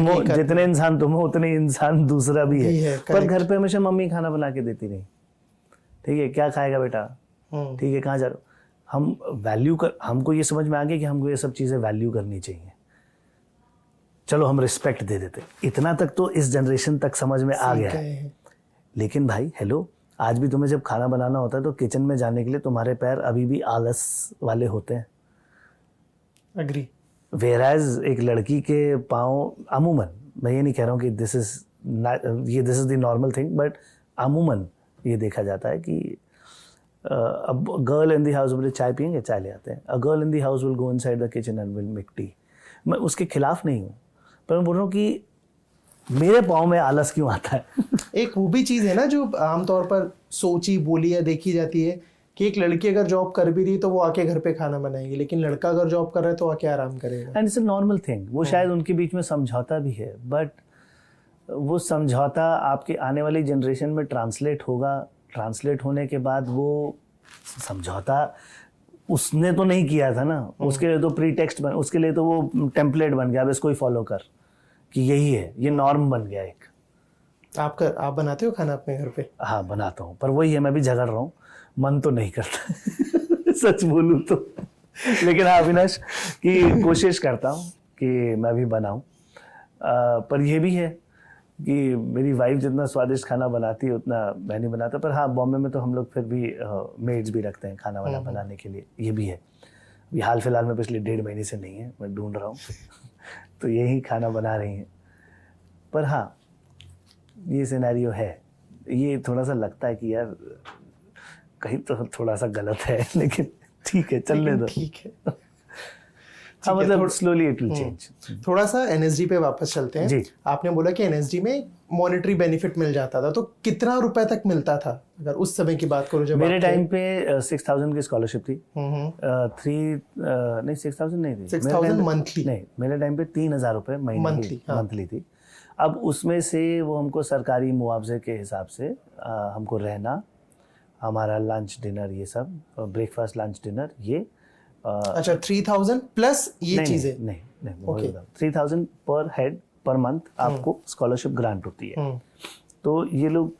तुम हो उतने इंसान दूसरा भी है। पर घर पे हमेशा मम्मी खाना बना के देती रही, ठीक है, क्या खाएगा बेटा, ठीक है, कहाँ जा रहे हो, हम वैल्यू कर, हमको ये समझ में आ गया कि हमको ये सब चीज़ें वैल्यू करनी चाहिए, चलो हम रिस्पेक्ट दे देते, इतना तक तो इस जनरेशन तक समझ में आ गया है। लेकिन भाई हेलो, आज भी तुम्हें जब खाना बनाना होता है तो किचन में जाने के लिए तुम्हारे पैर अभी भी आलस वाले होते हैं। अग्री। वेराज एक लड़की के पाँव अमूमन, मैं ये नहीं कह रहा हूँ कि this is the normal thing, but अमूमन ये देखा जाता है कि अब गर्ल इन द हाउस बोले चाय पियेंगे, चाय ले आते हैं, a girl in the house will go inside the kitchen and will make tea. मैं उसके खिलाफ नहीं हूँ, पर मैं बोल रहा हूँ कि मेरे पाँव में आलस क्यों आता है। एक वो भी चीज़ है ना जो आमतौर पर सोची बोली या देखी जाती है कि एक लड़की अगर जॉब कर भी रही तो वो आके घर पे खाना बनाएगी, लेकिन लड़का अगर जॉब कर रहा है तो आके आराम करेगा। And it's a normal thing. वो शायद उनके बीच में समझौता भी है, बट वो समझौता आपके आने वाली जनरेशन में ट्रांसलेट होगा। ट्रांसलेट होने के बाद वो समझौता उसने तो नहीं किया था ना, उसके लिए तो प्री टेक्स्ट बन, उसके लिए तो वो टेम्पलेट बन गया, अब इसको ही फॉलो कर कि यही है, ये नॉर्म बन गया एक। आप बनाते हो खाना अपने घर पे? हाँ बनाता हूँ, पर वही है, मैं भी झगड़ रहा हूँ, मन तो नहीं करता सच बोलूँ तो। लेकिन हाँ अविनाश की कोशिश करता हूँ कि मैं भी बनाऊँ, पर यह भी है कि मेरी वाइफ जितना स्वादिष्ट खाना बनाती है उतना मैं नहीं बनाता। पर हाँ बॉम्बे में तो हम लोग फिर भी मेड्स भी रखते हैं खाना वाना बनाने के लिए, ये भी है। अभी हाल फिलहाल में पिछले 1.5 महीने से नहीं है, मैं ढूंढ रहा हूँ तो यही खाना बना रही हैं। पर हाँ ये सिनेरियो है, ये थोड़ा सा लगता है कि यार कहीं तो थोड़ा सा गलत है, लेकिन ठीक है, चलने दो, ठीक है। हाँ मतलब स्लोली इट विल चेंज। थोड़ा सा एनएसडी पे वापस चलते हैं जी। आपने बोला कि एनएसडी में मॉनेटरी बेनिफिट मिल जाता था, तो कितना रुपए तक मिलता था अगर उस समय की बात करो? जब मेरे टाइम पे 6,000 की स्कॉलरशिप थी, 6,000 नहीं थी, 6,000 मंथली नहीं, मेरे टाइम पे 3,000 रुपए महीने मंथली थी। अब उसमें से वो हमको सरकारी मुआवजे के हिसाब से हमको रहना, हमारा लंच डिनर, ये सब ब्रेकफास्ट लंच डिनर, ये अच्छा 3,000 प्लस ये चीजें? नहीं 3,000 पर हेड पर मंथ आपको स्कॉलरशिप ग्रांट होती है। तो ये लोग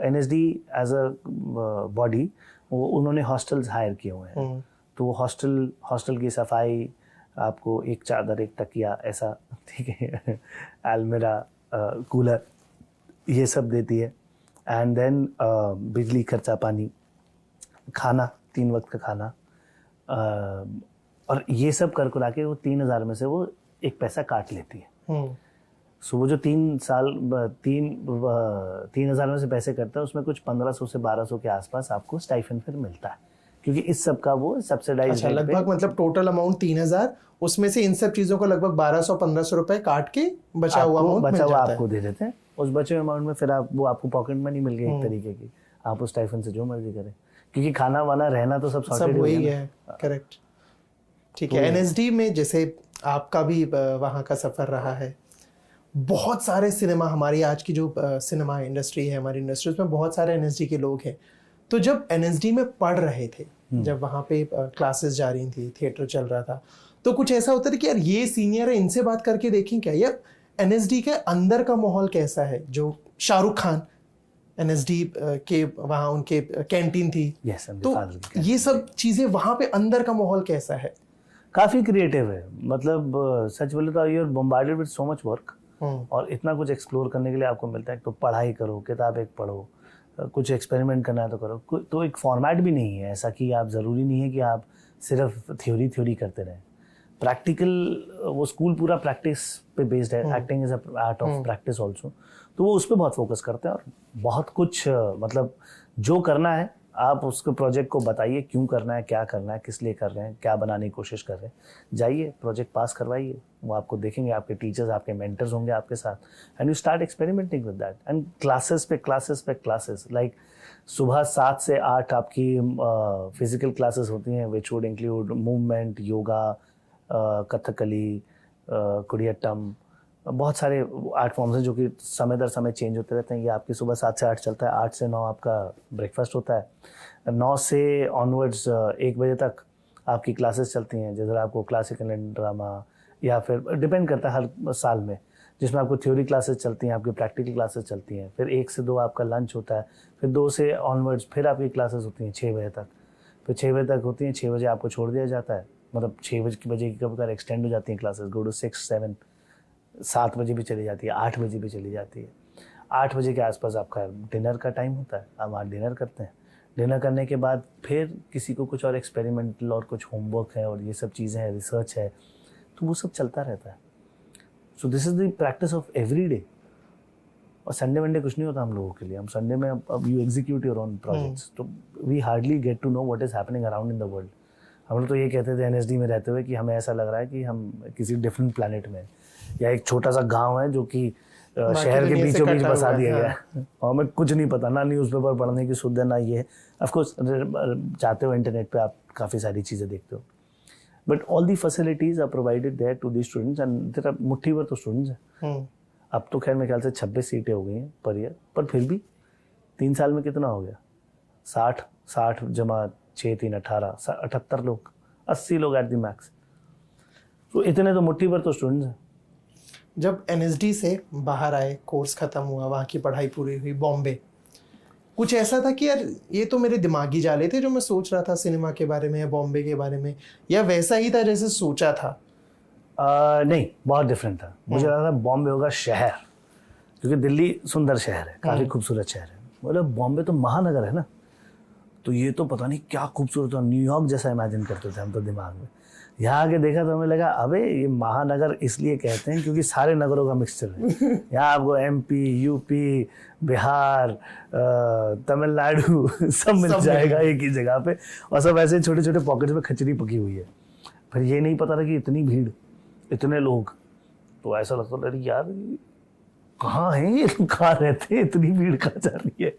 एनएसडी एज अ बॉडी उन्होंने हॉस्टल्स हायर किए हुए हैं, तो वो हॉस्टल की सफाई, आपको एक चादर, एक तकिया, ऐसा, ठीक है, अलमीरा, कूलर, ये सब देती है। एंड देन बिजली खर्चा, पानी, खाना, 3 वक्त का खाना, और ये सब कर करा के वो 3,000 में से वो एक पैसा काट लेती है। सो वो जो 3,000 में से पैसे करता है उसमें कुछ 1,500 से 1,200 के आसपास आपको स्टाइफन फिर मिलता है, क्योंकि इस सब का वो सब्सिडाइज। अच्छा, लगभग मतलब टोटल अमाउंट 3,000, उसमें से इन सब चीजों को लगभग 1,200-1,500 रुपए काट के बचा हुआ आपको दे देते हैं। उस बचे हुए अमाउंट में फिर वो आपको पॉकेट मनी मिल गई एक तरीके की, आप उस स्टाइफन से जो मर्जी करें, क्योंकि खाना वाना रहना तो सब वही है। करेक्ट, ठीक है। एनएसडी में जैसे आपका भी वहाँ का सफर रहा है, बहुत सारे सिनेमा, हमारी आज की जो सिनेमा इंडस्ट्री है, हमारी इंडस्ट्री, उसमें बहुत सारे एनएसडी के लोग हैं। तो जब एनएसडी में पढ़ रहे थे, जब वहाँ पे क्लासेस जा रही थी, थिएटर चल रहा था, तो कुछ ऐसा होता था कि यार ये सीनियर है, इनसे बात करके देखें क्या, यार एनएसडी के अंदर का माहौल कैसा है। जो शाहरुख खान एनएसडी के वहाँ उनके कैंटीन थी, तो ये सब चीजें वहाँ पे अंदर का माहौल कैसा है? काफी क्रिएटिव है, मतलब सच बोले तो you are bombarded with so much work, और इतना कुछ एक्सप्लोर करने के लिए आपको मिलता है। तो पढ़ाई करो, किताब एक पढ़ो, कुछ एक्सपेरिमेंट करना है तो करो। तो एक फॉर्मेट भी नहीं है ऐसा कि आप, ज़रूरी नहीं है कि आप सिर्फ थ्योरी करते रहें। प्रैक्टिकल, वो स्कूल पूरा प्रैक्टिस पे बेस्ड है। Acting is a art of practice also, तो वो उस पर बहुत फोकस करते हैं। और बहुत कुछ मतलब जो करना है आप उसके प्रोजेक्ट को बताइए, क्यों करना है, क्या करना है, किस लिए कर रहे हैं, क्या बनाने की कोशिश कर रहे हैं, जाइए प्रोजेक्ट पास करवाइए, वो आपको देखेंगे, आपके टीचर्स, आपके मेंटर्स होंगे आपके साथ, and you start experimenting with that. And classes पे क्लासेस, लाइक सुबह 7 से 8 आपकी फिजिकल क्लासेस होती हैं, which would include movement, yoga, Kathakali, Koodiyattam, बहुत सारे आर्ट फॉर्म्स हैं जो कि समय दर समय चेंज होते रहते हैं। ये आपकी सुबह 7 से 8 चलता है, 8 से 9 आपका ब्रेकफास्ट होता है, 9 से ऑनवर्ड्स 1 बजे तक आपकी क्लासेस चलती हैं, जैसे आपको क्लासिकल एंड ड्रामा, या फिर डिपेंड करता है हर साल में, जिसमें आपको थ्योरी क्लासेस चलती हैं, आपकी प्रैक्टिकल क्लासेस चलती हैं, फिर 1 से 2 आपका लंच होता है, फिर 2 से ऑनवर्ड्स फिर आपकी क्लासेस होती हैं 6 बजे तक, फिर 6 बजे तक होती हैं, 6 बजे आपको छोड़ दिया जाता है, मतलब 6 बजे की कभी एक्सटेंड हो जाती हैं क्लासेस, गो टू 6, 7, 7 बजे भी चली जाती है, 8 बजे भी चली जाती है। 8 बजे के आसपास आपका डिनर का टाइम होता है, आप वहाँ डिनर करते हैं। डिनर करने के बाद फिर किसी को कुछ और एक्सपेरिमेंटल और कुछ होमवर्क है और ये सब चीज़ें हैं, रिसर्च है, तो वो सब चलता रहता है। So this is the practice of every day. और संडे वनडे कुछ नहीं होता हम लोगों के लिए, हम संडे में अब you execute your own projects, तो we hardly get to know what is happening around in the world. हम लोग तो ये कहते थे एनएसडी में रहते हुए कि हमें ऐसा लग रहा है कि हम किसी डिफरेंट प्लैनेट में, या एक छोटा सा गांव है जो कि शहर के बीचों बीच बसा दिया गया है, और हमें कुछ नहीं पता, ना न्यूज़पेपर पढ़ने की सुविधा, ना ये। ऑफ कोर्स चाहते हो इंटरनेट पे आप काफ़ी सारी चीज़ें देखते हो, but all the facilities are provided there to the students, and there are मुट्ठी भर तो स्टूडेंट्स हैं। अब तो खैर मेरे ख्याल से 26 सीटें हो गई हैं पर ईयर, पर फिर भी 3 साल में कितना हो गया, 60 जमा 6 3 18 78 लोग, 80 लोग एट द मैक्स। तो इतने तो मुट्ठी भर तो स्टूडेंट्स हैं। जब एनएसडी से बाहर आए, कोर्स खत्म हुआ, वहाँ की पढ़ाई पूरी हुई, बॉम्बे, कुछ ऐसा था कि यार ये तो मेरे दिमागी जाले थे जो मैं सोच रहा था सिनेमा के बारे में या बॉम्बे के बारे में, या वैसा ही था जैसे सोचा था? नहीं, बहुत डिफरेंट था। मुझे लगा था बॉम्बे होगा शहर, क्योंकि दिल्ली सुंदर शहर है, काफ़ी खूबसूरत शहर है, मतलब बॉम्बे तो महानगर है ना, तो ये तो पता नहीं क्या खूबसूरत था, न्यूयॉर्क जैसा इमेजिन करते थे हम तो दिमाग में। यहाँ आके देखा तो हमें लगा अबे ये महानगर इसलिए कहते हैं क्योंकि सारे नगरों का मिक्सचर है। यहाँ आपको एमपी, यूपी, बिहार, तमिलनाडु सब मिल जाएगा एक ही जगह पे, और सब ऐसे छोटे छोटे पॉकेट्स में खिचड़ी पकी हुई है। फिर ये नहीं पता था कि इतनी भीड़, इतने लोग, तो ऐसा लगता था यार कहाँ हैं ये लोग, कहाँ रहते हैं, इतनी भीड़ कहाँ जा रही है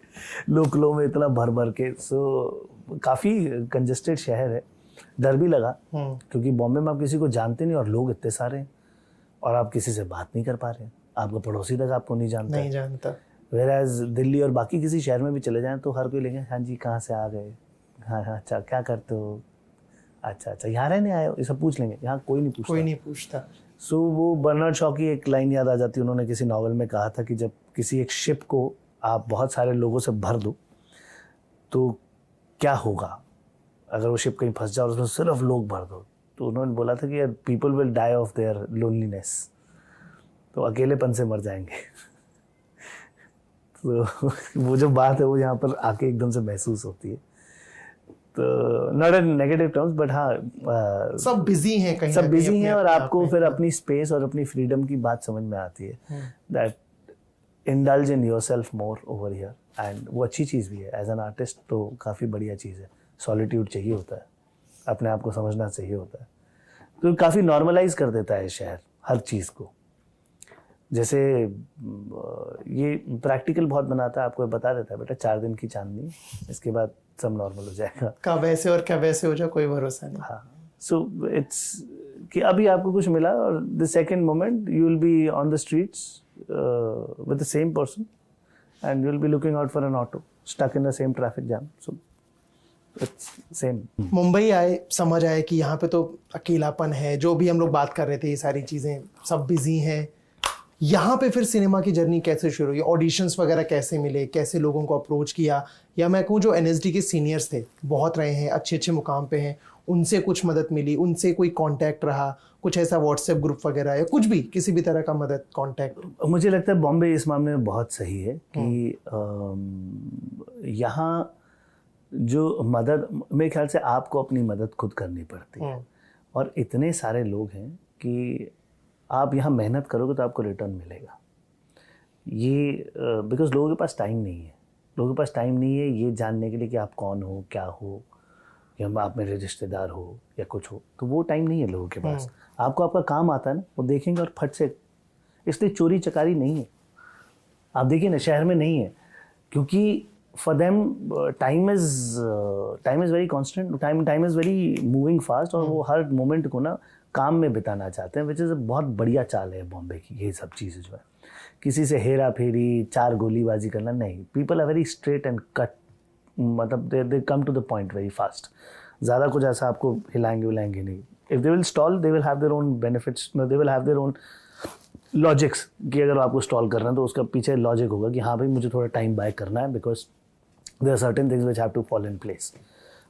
लोकलों में इतना भर भर के। सो काफ़ी कंजेस्टेड शहर है। डर भी लगा क्योंकि बॉम्बे में आप किसी को जानते नहीं और लोग इतने सारे हैं, और आप किसी से बात नहीं कर पा रहे हैं, आपका पड़ोसी तक आपको नहीं जानता। वेराज दिल्ली और बाकी किसी शहर में भी चले जाएं तो हर कोई लेंगे, हाँ जी कहाँ से आ गए, हाँ अच्छा क्या करते हो, अच्छा यहाँ रहने आए हो, ये सब पूछ लेंगे। यहाँ कोई नहीं पूछता। सो वो बर्नार्ड शॉ की एक लाइन याद आ जाती है, उन्होंने किसी नॉवल में कहा था कि जब किसी एक शिप को आप बहुत सारे लोगों से भर दो तो क्या होगा, अगर वो शिप कहीं फंस जाए और उसमें सिर्फ लोग भर दो, तो उन्होंने बोला था कि people will die of their loneliness, तो अकेलेपन से मर जाएंगे। तो वो जो बात है वो यहाँ पर आके एकदम से महसूस होती है। तो not in negative terms but हाँ सब बिजी हैं कहीं सब ना बिजी कहीं हैं अपने और आप आपको में। फिर अपनी स्पेस और अपनी फ्रीडम की बात समझ में आती है that indulge in yourself more over here and वो अच्छी चीज़ भी है एज एन आर्टिस्ट तो काफ़ी बढ़िया चीज़ है सॉलिट्यूड चाहिए होता है अपने आप को समझना चाहिए होता है तो काफ़ी नॉर्मलाइज कर देता है शहर हर चीज़ को जैसे ये प्रैक्टिकल बहुत बनाता है आपको बता देता है बेटा 4 दिन की चांदनी इसके बाद सब नॉर्मल हो जाएगा कब ऐसे और कब ऐसे हो जाए कोई भरोसा नहीं। हाँ सो इट्स कि अभी आपको कुछ मिला और the second moment you will be on the streets with the same person and you will be looking out for an auto stuck in the same traffic jam so it's same. Mumbai आए समझ आए कि यहाँ पे तो अकेलापन है जो भी हम लोग बात कर रहे थे ये सारी चीज़ें सब बिजी हैं। यहाँ पे फिर सिनेमा की जर्नी कैसे शुरू हुई ऑडिशंस वगैरह कैसे मिले कैसे लोगों को अप्रोच किया या मैं कहूँ जो एनएसडी के सीनियर्स थे बहुत रहे हैं अच्छे अच्छे मुकाम पे हैं उनसे कुछ मदद मिली उनसे कोई कांटेक्ट रहा कुछ ऐसा व्हाट्सएप ग्रुप वगैरह या कुछ भी किसी भी तरह का मदद कांटेक्ट। मुझे लगता है बॉम्बे इस मामले में बहुत सही है कि यहाँ जो मदद मेरे ख्याल से आपको अपनी मदद खुद करनी पड़ती है और इतने सारे लोग हैं कि आप यहाँ मेहनत करोगे तो आपको रिटर्न मिलेगा ये बिकॉज लोगों के पास टाइम नहीं है लोगों के पास टाइम नहीं है ये जानने के लिए कि आप कौन हो क्या हो या आप मेरे रिश्तेदार हो या कुछ हो तो वो टाइम नहीं है लोगों के पास आपको आपका काम आता है ना वो देखेंगे और फट से इसलिए चोरी चकारी नहीं है आप देखिए ना शहर में नहीं है क्योंकि for them time is very constant time is very moving fast और वो हर मोमेंट को ना काम में बिताना चाहते हैं विच इज़ बहुत बढ़िया चाल है बॉम्बे की ये सब चीज़ें जो है किसी से हेरा फेरी 4 गोलीबाजी करना नहीं people are very straight and cut मतलब they come to the point very fast ज़्यादा कुछ ऐसा आपको हिलाएंगे नहीं if they will stall they will have their own benefits they will have their own logics कि अगर आपको स्टॉल करना है तो उसका पीछे लॉजिक होगा कि हाँ भाई मुझे थोड़ा टाइम बाय करना है because there are certain things which have to fall in place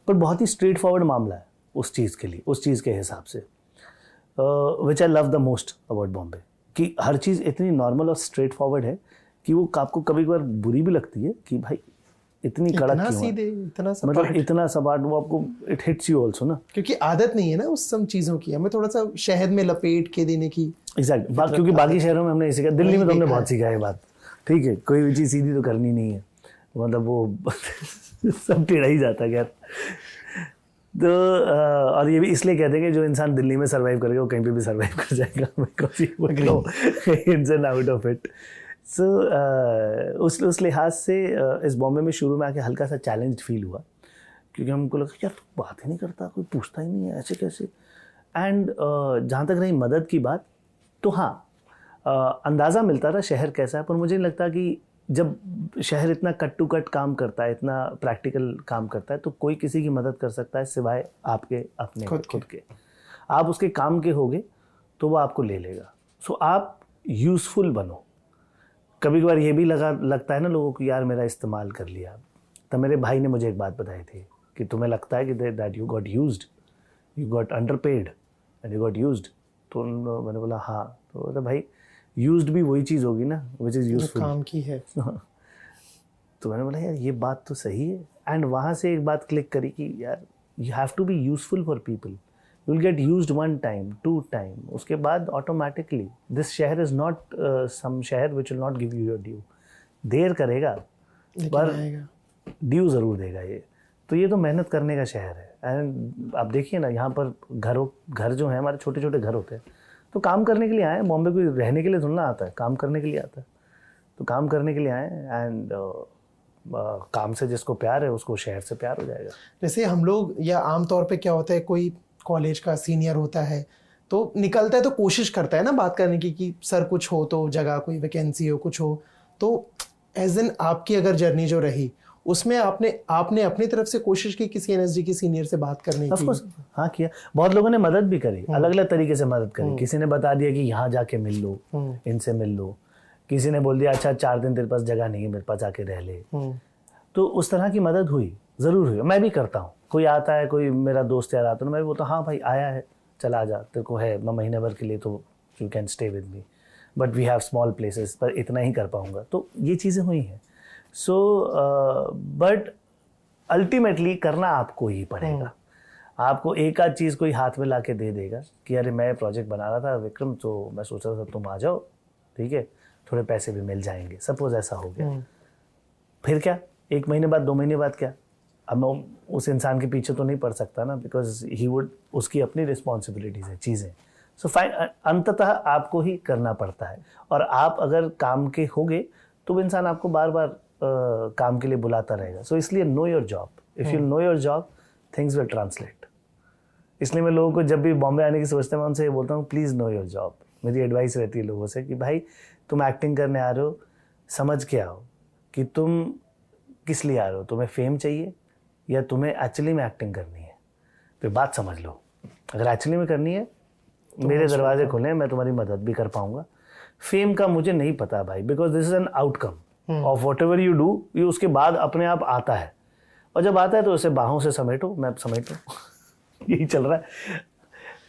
पर बहुत ही स्ट्रेट फॉरवर्ड मामला है उस चीज़ के लिए उस चीज़ के हिसाब से which I love the most about Bombay कि हर चीज़ इतनी नॉर्मल और स्ट्रेट फॉरवर्ड है कि वो आपको कभी कभार बुरी भी लगती है कि भाई इतनी कड़क क्यों सीधे इतना मतलब इतना सपाट वो आपको इट हिट्स यू ऑल्सो ना क्योंकि आदत नहीं है ना उस सब चीज़ों की हमें थोड़ा सा शहद में लपेट के देने की एग्जैक्ट क्योंकि बाकी शहरों में हमने सीखा दिल्ली में तो हमने बहुत सीखा है बात ठीक है कोई भी चीज़ सीधी तो करनी नहीं है मतलब वो सब टेढ़ा ही जाता है यार तो और ये भी इसलिए कहते हैं कि जो इंसान दिल्ली में सर्वाइव करेगा वो कहीं पे भी सर्वाइव कर जाएगा because it's an out of it so उस लिहाज से इस बॉम्बे में शुरू में आके हल्का सा चैलेंज फील हुआ क्योंकि हमको लगा यार तू बात ही नहीं करता कोई पूछता ही नहीं है ऐसे कैसे एंड जहाँ तक रही मदद की बात तो हाँ अंदाज़ा मिलता था शहर कैसा है पर मुझे नहीं लगता कि जब शहर इतना कट टू कट काम करता है इतना प्रैक्टिकल काम करता है तो कोई किसी की मदद कर सकता है सिवाय आपके अपने खुद के आप उसके काम के होगे तो वो आपको ले लेगा सो आप यूज़फुल बनो कभी कभार ये भी लगता है ना लोगों को यार मेरा इस्तेमाल कर लिया तो मेरे भाई ने मुझे एक बात बताई थी कि तुम्हें लगता है कि that you got used you got underpaid and you got used तो मैंने बोला हाँ तो अरे भाई यूज्ड भी वही चीज़ होगी ना विच इज़ यूजफुल काम की है तो मैंने बोला यार ये बात तो सही है एंड वहाँ से एक बात क्लिक करी कि यार you have to be useful for people you will get used 1 time 2 time उसके बाद ऑटोमेटिकली दिस शहर इज़ नॉट सम शहर which will not give you your due देर करेगा पर ड्यू ज़रूर देगा ये तो ये तो मेहनत करने का शहर है एंड आप देखिए ना यहाँ पर घर जो है हमारे छोटे छोटे घर होते हैं तो काम करने के लिए आए बॉम्बे को रहने के लिए थोड़ा आता है काम करने के लिए आता है तो काम करने के लिए आए एंड काम से जिसको प्यार है उसको शहर से प्यार हो जाएगा। जैसे हम लोग या आमतौर पे क्या होता है कोई कॉलेज का सीनियर होता है तो निकलता है तो कोशिश करता है ना बात करने की कि सर कुछ हो तो जगह कोई वैकेंसी हो कुछ हो तो एज एन आपकी अगर जर्नी जो रही उसमें आपने अपनी तरफ से कोशिश की किसी एनएसडी के सीनियर से बात करने की? हाँ किया बहुत लोगों ने मदद भी करी अलग अलग तरीके से मदद करी किसी ने बता दिया कि यहाँ जाके मिल लो इनसे मिल लो किसी ने बोल दिया अच्छा 4 दिन तेरे पास जगह नहीं है मेरे पास आके रह ले तो उस तरह की मदद हुई ज़रूर हुई मैं भी करता हूँ कोई आता है कोई मेरा दोस्त यार आता है मैं भी बोलता हूँ हाँ भाई आया है चला जा तेरे को है मैं महीने भर के लिए तो you can stay with me but we have small places पर इतना ही कर पाऊँगा तो ये चीज़ें हुई हैं सो बट अल्टीमेटली करना आपको ही पड़ेगा। आपको एक आध चीज़ कोई हाथ में ला के दे देगा कि अरे मैं प्रोजेक्ट बना रहा था विक्रम, तो मैं सोच रहा था तुम आ जाओ, ठीक है, थोड़े पैसे भी मिल जाएंगे, सपोज ऐसा हो गया, फिर क्या, 1 महीने बाद 2 महीने बाद क्या, अब मैं उस इंसान के पीछे तो नहीं पड़ सकता ना, बिकॉज ही वुड, उसकी अपनी रिस्पॉन्सिबिलिटीज है, चीज़ें। सो फाइन, अंततः आपको ही करना पड़ता है। और आप अगर काम के होगे तो वो इंसान आपको बार बार काम के लिए बुलाता रहेगा। सो इसलिए know your job, if you know your job things will translate. इसलिए मैं लोगों को जब भी बॉम्बे आने की सोचते हैं मैं उनसे ये बोलता हूँ, प्लीज़ नो योर जॉब। मेरी एडवाइस रहती है लोगों से कि भाई तुम एक्टिंग करने आ रहे हो, समझ के आओ कि तुम किस लिए आ रहे हो, तुम्हें फेम चाहिए या तुम्हें एक्चुअली में एक्टिंग करनी है, फिर बात समझ लो। अगर एक्चुअली में करनी है तो मेरे दरवाजे खुले हैं, मैं तुम्हारी मदद भी कर पाऊंगा। फेम का मुझे नहीं पता भाई, because this is an outcome of what ever you do, ये उसके बाद अपने आप आता है, और जब आता है तो उसे बाहों से समेटो, मैं समेटो यही चल रहा है,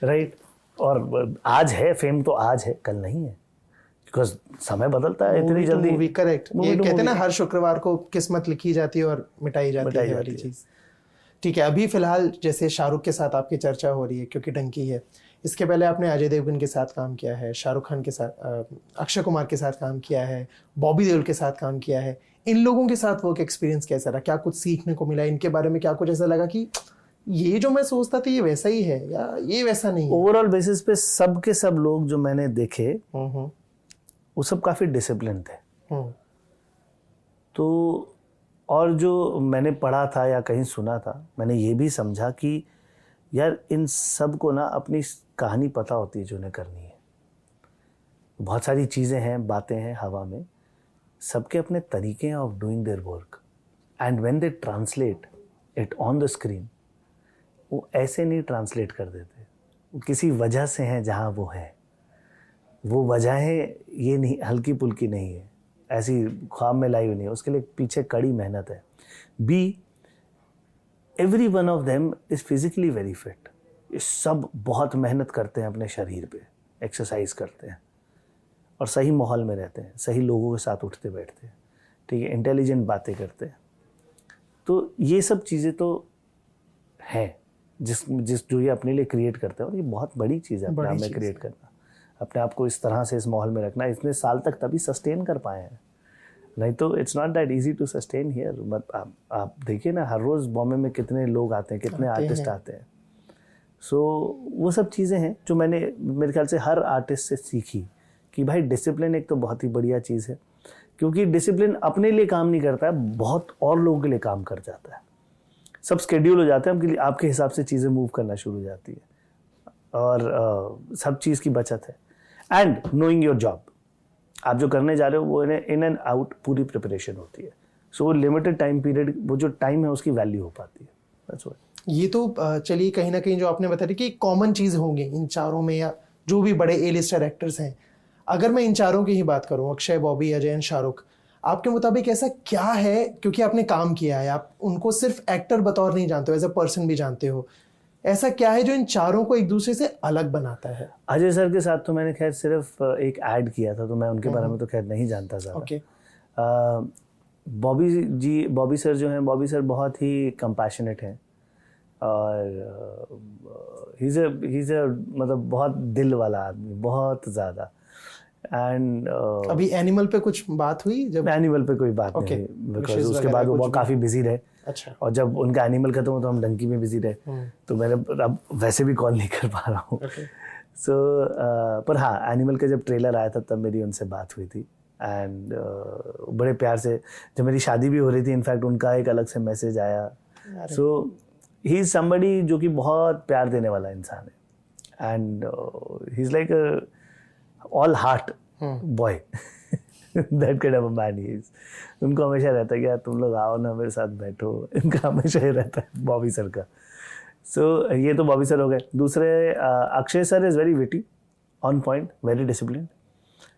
राइट। और आज है फेम, तो आज है, कल नहीं है, बिकॉज समय बदलता है इतनी जल्दी। मूवी, करेक्ट, ये कहते हैं ना हर शुक्रवार को किस्मत लिखी जाती है और मिटाई जाती है वाली चीज। ठीक है, अभी फिलहाल जैसे शाहरुख के साथ आपकी चर्चा हो रही है क्योंकि डंकी है, इसके पहले आपने अजय देवगन के साथ काम किया है, शाहरुख खान के साथ, अक्षय कुमार के साथ काम किया है, बॉबी देओल के साथ काम किया है। इन लोगों के साथ वर्क एक्सपीरियंस कैसा रहा? क्या कुछ सीखने को मिला इनके बारे में? क्या कुछ ऐसा लगा कि ये जो मैं सोचता था ये वैसा ही है या ये वैसा नहीं है? ओवरऑल बेसिस पे सब के सब लोग जो मैंने देखे वो सब काफ़ी डिसिप्लिन थे। तो और जो मैंने पढ़ा था या कहीं सुना था, मैंने ये भी समझा कि यार इन सब को ना अपनी कहानी पता होती है जो उन्हें करनी है। बहुत सारी चीज़ें हैं, बातें हैं हवा में, सबके अपने तरीके हैं of doing their work, and when they translate it on the screen, वो ऐसे नहीं ट्रांसलेट कर देते, वो किसी वजह से हैं जहाँ वो है। वो वजहें ये नहीं हल्की पुल्की नहीं है, ऐसी ख्वाब में लाई हुई नहीं है, उसके लिए पीछे कड़ी मेहनत है। Be, every one of them is physically very fit. ये सब बहुत मेहनत करते हैं अपने शरीर पे, एक्सरसाइज करते हैं और सही माहौल में रहते हैं, सही लोगों के साथ उठते बैठते हैं, ठीक है, इंटेलिजेंट बातें करते हैं। तो ये सब चीज़ें तो हैं जिस जो ये अपने लिए क्रिएट करते हैं, और ये बहुत बड़ी चीज़ है अपने आप में क्रिएट करना, अपने आप को इस तरह से इस माहौल में रखना। इतने साल तक तभी सस्टेन कर पाए हैं, नहीं तो it's not that easy to sustain here. But आप देखिए ना, हर रोज़ बॉम्बे में कितने लोग आते हैं, कितने आर्टिस्ट आते हैं। सो वो सब चीज़ें हैं जो मैंने मेरे ख्याल से हर आर्टिस्ट से सीखी कि भाई डिसिप्लिन एक तो बहुत ही बढ़िया चीज़ है, क्योंकि डिसिप्लिन अपने लिए काम नहीं करता है, बहुत और लोगों के लिए काम कर जाता है। सब स्केड्यूल हो जाते हैं, आपके हिसाब से चीज़ें मूव करना शुरू हो जाती है, और सब चीज़ की बचत है। एंड नोइंग योर जॉब, आप जो करने जा रहे हो वो इन एंड आउट पूरी प्रिपरेशन होती है। सो वो लिमिटेड टाइम पीरियड, वो जो टाइम है उसकी वैल्यू हो पाती है। That's what. ये तो चलिए कहीं ना कहीं जो आपने बताया कि कॉमन चीज़ होंगी इन चारों में, या जो भी बड़े ए लिस्टर एक्टर्स हैं। अगर मैं इन चारों की ही बात करूं, अक्षय, बॉबी, अजय एंड शाहरुख, आपके मुताबिक ऐसा क्या है, क्योंकि आपने काम किया है, आप उनको सिर्फ एक्टर बतौर नहीं जानते हो, एज ए पर्सन भी जानते हो, ऐसा क्या है जो इन चारों को एक दूसरे से अलग बनाता है? अजय सर के साथ तो मैंने खैर सिर्फ एक ऐड किया था, तो मैं उनके बारे में तो खैर नहीं जानता ज़्यादा। ओके। बॉबी सर जो हैं, बॉबी सर बहुत ही कंपैशनेट हैं, और ही इज़ मतलब बहुत दिल वाला आदमी, बहुत ज़्यादा। एंड अभी एनिमल पे कुछ बात हुई? जब एनिमल पे कोई बात नहीं, बिकॉज उसके बाद वो काफ़ी बिजी रहे। अच्छा। और जब उनका एनिमल खत्म हो तो हम डंकी में बिजी रहे, तो मैंने अब वैसे भी कॉल नहीं कर पा रहा हूँ। सो पर हाँ, एनिमल का जब ट्रेलर आया था तब मेरी उनसे बात हुई थी, एंड बड़े प्यार से, जब मेरी शादी भी हो रही थी इनफैक्ट उनका एक अलग से मैसेज आया। सो ही इज़ समबडी जो कि बहुत प्यार देने वाला इंसान है, and he is like all heart boy, that kind of a man he is. उनको हमेशा रहता है कि यार तुम लोग आओ ना, मेरे साथ बैठो, इनका हमेशा ही रहता है बॉबी सर का। सो ये तो बॉबी सर हो गए। दूसरे Akshay sir is very witty, on point, very discipline.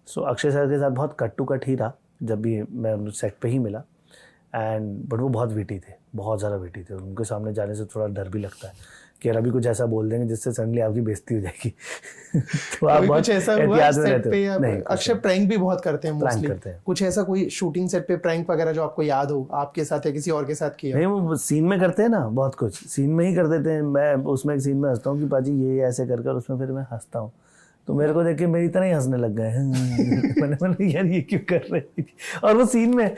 So Akshay sir के साथ बहुत कट टू कट ही रहा जब भी मैं सेट पे ही मिला, एंड बट वो बहुत विटी थे, बहुत ज़्यादा विटी थे, उनके सामने जाने से थोड़ा डर भी लगता है कि यार अभी कुछ ऐसा बोल देंगे जिससे सडनली आपकी बेइज्जती हो जाएगी। तो आप बहुत कुछ ऐसा हुआ एहतियात में सेट रहते पे? हो। नहीं, अक्षय प्रैंक भी बहुत करते हैं प्रैंक मोस्टली। करते हैं। कुछ ऐसा कोई शूटिंग सेट पे प्रैंक वगैरह जो आपको याद हो, आपके साथ या किसी और के साथ किया? नहीं, वो सीन में करते हैं ना, बहुत कुछ सीन में ही कर देते हैं। मैं उसमें एक सीन में हंसता हूँ कि पाजी ये ऐसे कर कर, उसमें फिर मैं हंसता हूँ तो मेरे को देख के मेरी तरह ही हंसने लग गए। मैंने यार ये क्यों कर रहे हैं, और वो सीन में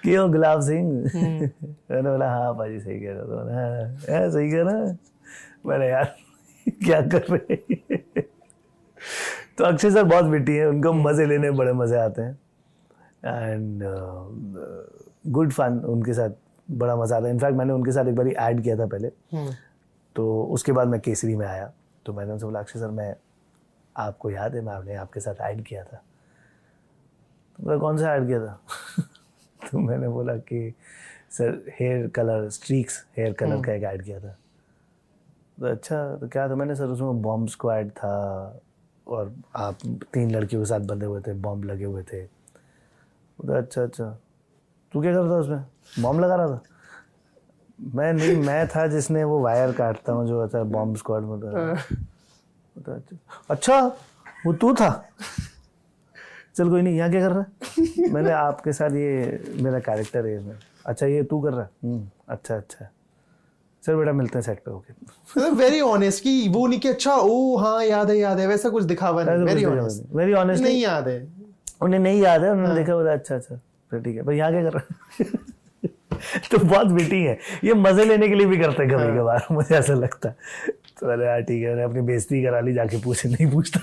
कि वो गुलाब सिंह, मैंने बोला हाँ पाजी सही कह रहा था, हाँ सही कह रहा। मैंने यार क्या कर रहे हैं। तो अक्षय सर बहुत विटी है, उनको मजे लेने में बड़े मजे आते हैं एंड गुड फन, उनके साथ बड़ा मजा आता है। इनफैक्ट मैंने उनके साथ एक बार ऐड किया था पहले, तो उसके बाद मैं केसरी में आया तो मैंने उनसे बोला अक्षय सर मैं आपको याद है मैंने आपके साथ ऐड किया था? तो बोला कौन सा ऐड किया था? तो मैंने बोला कि sir hair colour streaks hair colour का एक ऐड किया था। तो अच्छा तो क्या था? मैंने सर उसमें बॉम्ब स्क्वाड था और आप 3 लड़कियों के साथ बंधे हुए थे, बॉम्ब लगे हुए थे। तो अच्छा तू क्या कर रहा था उसमें? बॉम्ब लगा रहा था? मैं नहीं, मैं था जिसने वो वायर काटता हूँ जो होता है बॉम्ब स्क्वाड में था। अच्छा वो तू था? चल कोई नहीं, यहाँ क्या कर रहा है? मैंने आपके साथ ये मेरा कैरेक्टर है इसमें। अच्छा ये तू कर रहा है? अच्छा सर बेटा मिलते हैं सेट पे। ओके। वेरी ऑनेस्ट कि वो नहीं कि अच्छा ओ हाँ याद है वैसा कुछ दिखावा नहीं। वेरी ऑनेस्ट नहीं याद है, उन्हें नहीं याद है, उन्होंने देखा बोला अच्छा फिर ठीक है भाई यहाँ क्या कर रहा है? तो बहुत बेटी है ये, मजे लेने के लिए भी करते हैं कभी कभार, मुझे ऐसा लगता है। तो अरे यार ठीक है, मैंने अपनी बेइज्जती करा ली, जाके पूछे नहीं पूछता।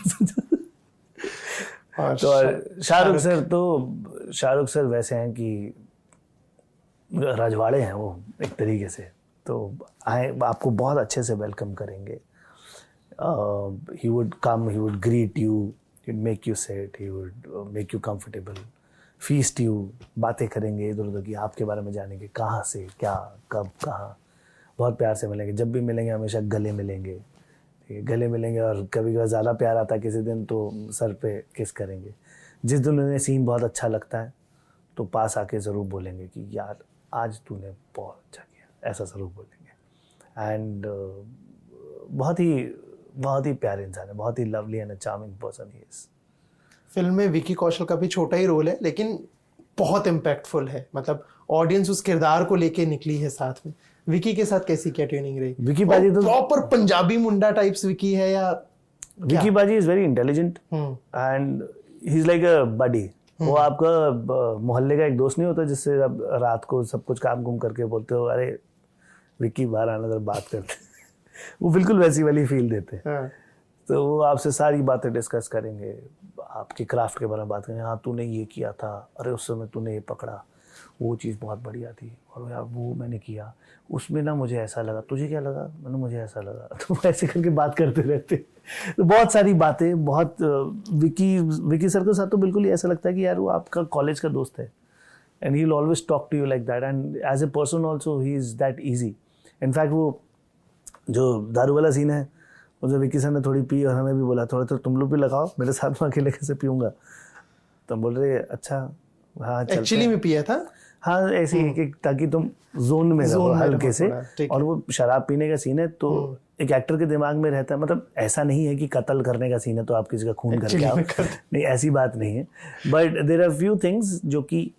तो शाहरुख सर वैसे हैं कि रजवाड़े हैं वो एक तरीके से, तो आए आपको बहुत अच्छे से वेलकम करेंगे। He would come, he would greet you, he would make you set, he would make you comfortable, feast you, बातें करेंगे इधर उधर की, आपके बारे में जानेंगे कहाँ से क्या कब कहाँ। बहुत प्यार से मिलेंगे, जब भी मिलेंगे हमेशा गले मिलेंगे, ठीक है, गले मिलेंगे। और कभी कभी ज़्यादा प्यार आता है किसी दिन तो सर पे किस करेंगे। जिस दिन उन्हें सीन बहुत अच्छा लगता है तो पास आके ज़रूर बोलेंगे कि यार आज तूने बहुत अच्छा किया, ऐसा ज़रूर बोलेंगे। एंड बहुत ही प्यारे इंसान है, बहुत ही lovely and charming person he is. Film में विकी कौशल का भी छोटा ही रोल है लेकिन बहुत इम्पैक्टफुल है, मतलब ऑडियंस उस किरदार को लेके निकली है साथ में। विकी के साथ कैसी क्या ट्यूनिंग रही? विकी बाजी तो प्रॉपर पंजाबी मुंडा टाइप्स विकी है या? विकी बाजी is very intelligent and he is like a buddy. वो आपका मोहल्ले का एक दोस्त नहीं होता जिससे आप रात को सब कुछ काम कुम करके बोलते हो अरे विकी बाहर आना जरा बात करते। वो बिल्कुल वैसी वाली फील देते हैं। तो वो आपसे सारी बातें डिस्कस करेंगे, आपके क्राफ्ट के बारे में बात करेंगे। हाँ तूने ये किया था, अरे उस समय तूने ये पकड़ा, वो चीज़ बहुत बढ़िया थी, और यार वो मैंने किया उसमें ना मुझे ऐसा लगा, तुझे क्या लगा? मैंने मुझे ऐसा लगा। तो ऐसे करके बात करते रहते। तो बहुत सारी बातें, बहुत विकी सर के साथ तो बिल्कुल ही ऐसा लगता है कि यार वो आपका कॉलेज का दोस्त है and he will always talk to you like that and as a person also he is that easy. In fact वो जो दारू वाला सीन है मुझे विकी सर ने थोड़ी पी और हमें भी बोला थोड़ा तो तुम लोग भी लगाओ, मेरे साथ में अकेले कैसे पीऊँगा? तो हम बोल रहे अच्छा हाँ एक्चुअली में पिया था। हाँ ऐसे ही कि ताकि तुम जोन में रहो हल्के से। और वो शराब पीने का सीन है तो एक एक्टर के दिमाग में रहता है, मतलब ऐसा नहीं है कि कत्ल करने का सीन है तो आप किसी का खून करके आओ, नहीं ऐसी बात नहीं है। But there are few things जो कि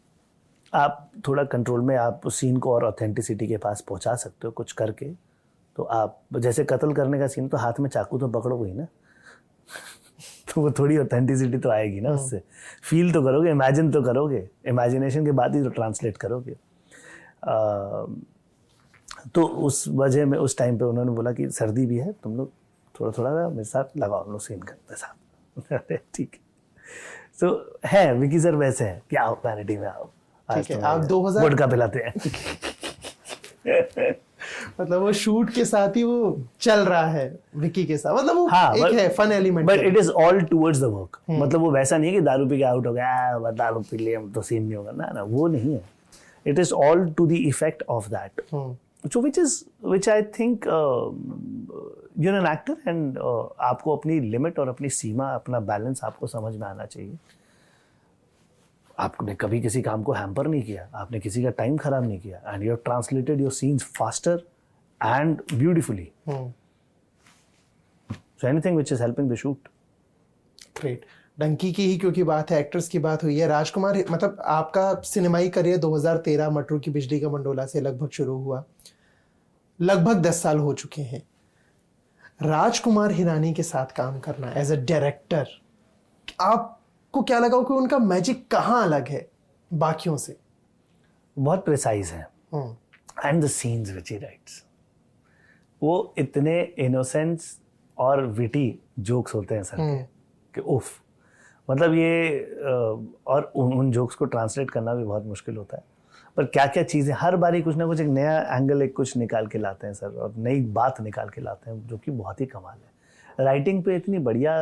आप थोड़ा कंट्रोल में आप उस सीन को और ऑथेंटिसिटी के पास पहुंचा सकते हो कुछ करके। तो आप जैसे कत्ल करने का सीन तो हाथ में चाकू तो पकड़ोगे ही ना, तो वो थोड़ी ऑथेंटिसिटी तो आएगी ना, उससे फील तो करोगे, इमेजिन तो करोगे, इमेजिनेशन के बाद ही तो ट्रांसलेट करोगे। तो उस वजह में उस टाइम पे उन्होंने बोला कि सर्दी भी है, तुम लोग थोड़ा थोड़ा मेरे साथ लगाओ, हम लोग सीन करते साथ। ठीक है। तो है विकी सर वैसे हैं कि आओ पैनिटी में आओ, ठीक है, आप 2000 वोडका पिलाते हैं। मतलब वो शूट के साथ ही वो चल रहा है विकी के साथ, मतलब वो एक है fun element, but it is all towards the work. मतलब वो वैसा नहीं है कि दारू पी के आउट हो गया, दारू पी लिए तो सीन नहीं होगा, ना वो नहीं है। It is all to the effect of that, so which I think you're an actor and आपको अपनी लिमिट और अपनी सीमा, अपना बैलेंस आपको समझ में आना चाहिए। आपने कभी किसी काम को हैम्पर नहीं किया, आपने किसी का टाइम खराब नहीं किया, and you have translated your scenes faster and beautifully. So anything which is helping the shoot. Great. Dunki की ही क्योंकि बात है, एक्टर्स की बात हुई है, राजकुमार मतलब आपका सिनेमाई करियर 2013 मटरू की बिजली का मंडोला से लगभग शुरू हुआ, लगभग 10 साल हो चुके हैं. राजकुमार हिरानी के साथ काम करना एज अ डायरेक्टर, आपको क्या लगा कि उनका मैजिक कहाँ अलग है बाकियों से? बहुत प्रिसाइज है. And the scenes which he rights, वो इतने इनोसेंस और विटी जोक्स होते हैं सर कि उफ, मतलब ये और उन जोक्स को ट्रांसलेट करना भी बहुत मुश्किल होता है. पर क्या क्या चीज़ें हर बारी कुछ ना कुछ एक नया एंगल, एक कुछ निकाल के लाते हैं सर, और नई बात निकाल के लाते हैं, जो कि बहुत ही कमाल है. राइटिंग पे इतनी बढ़िया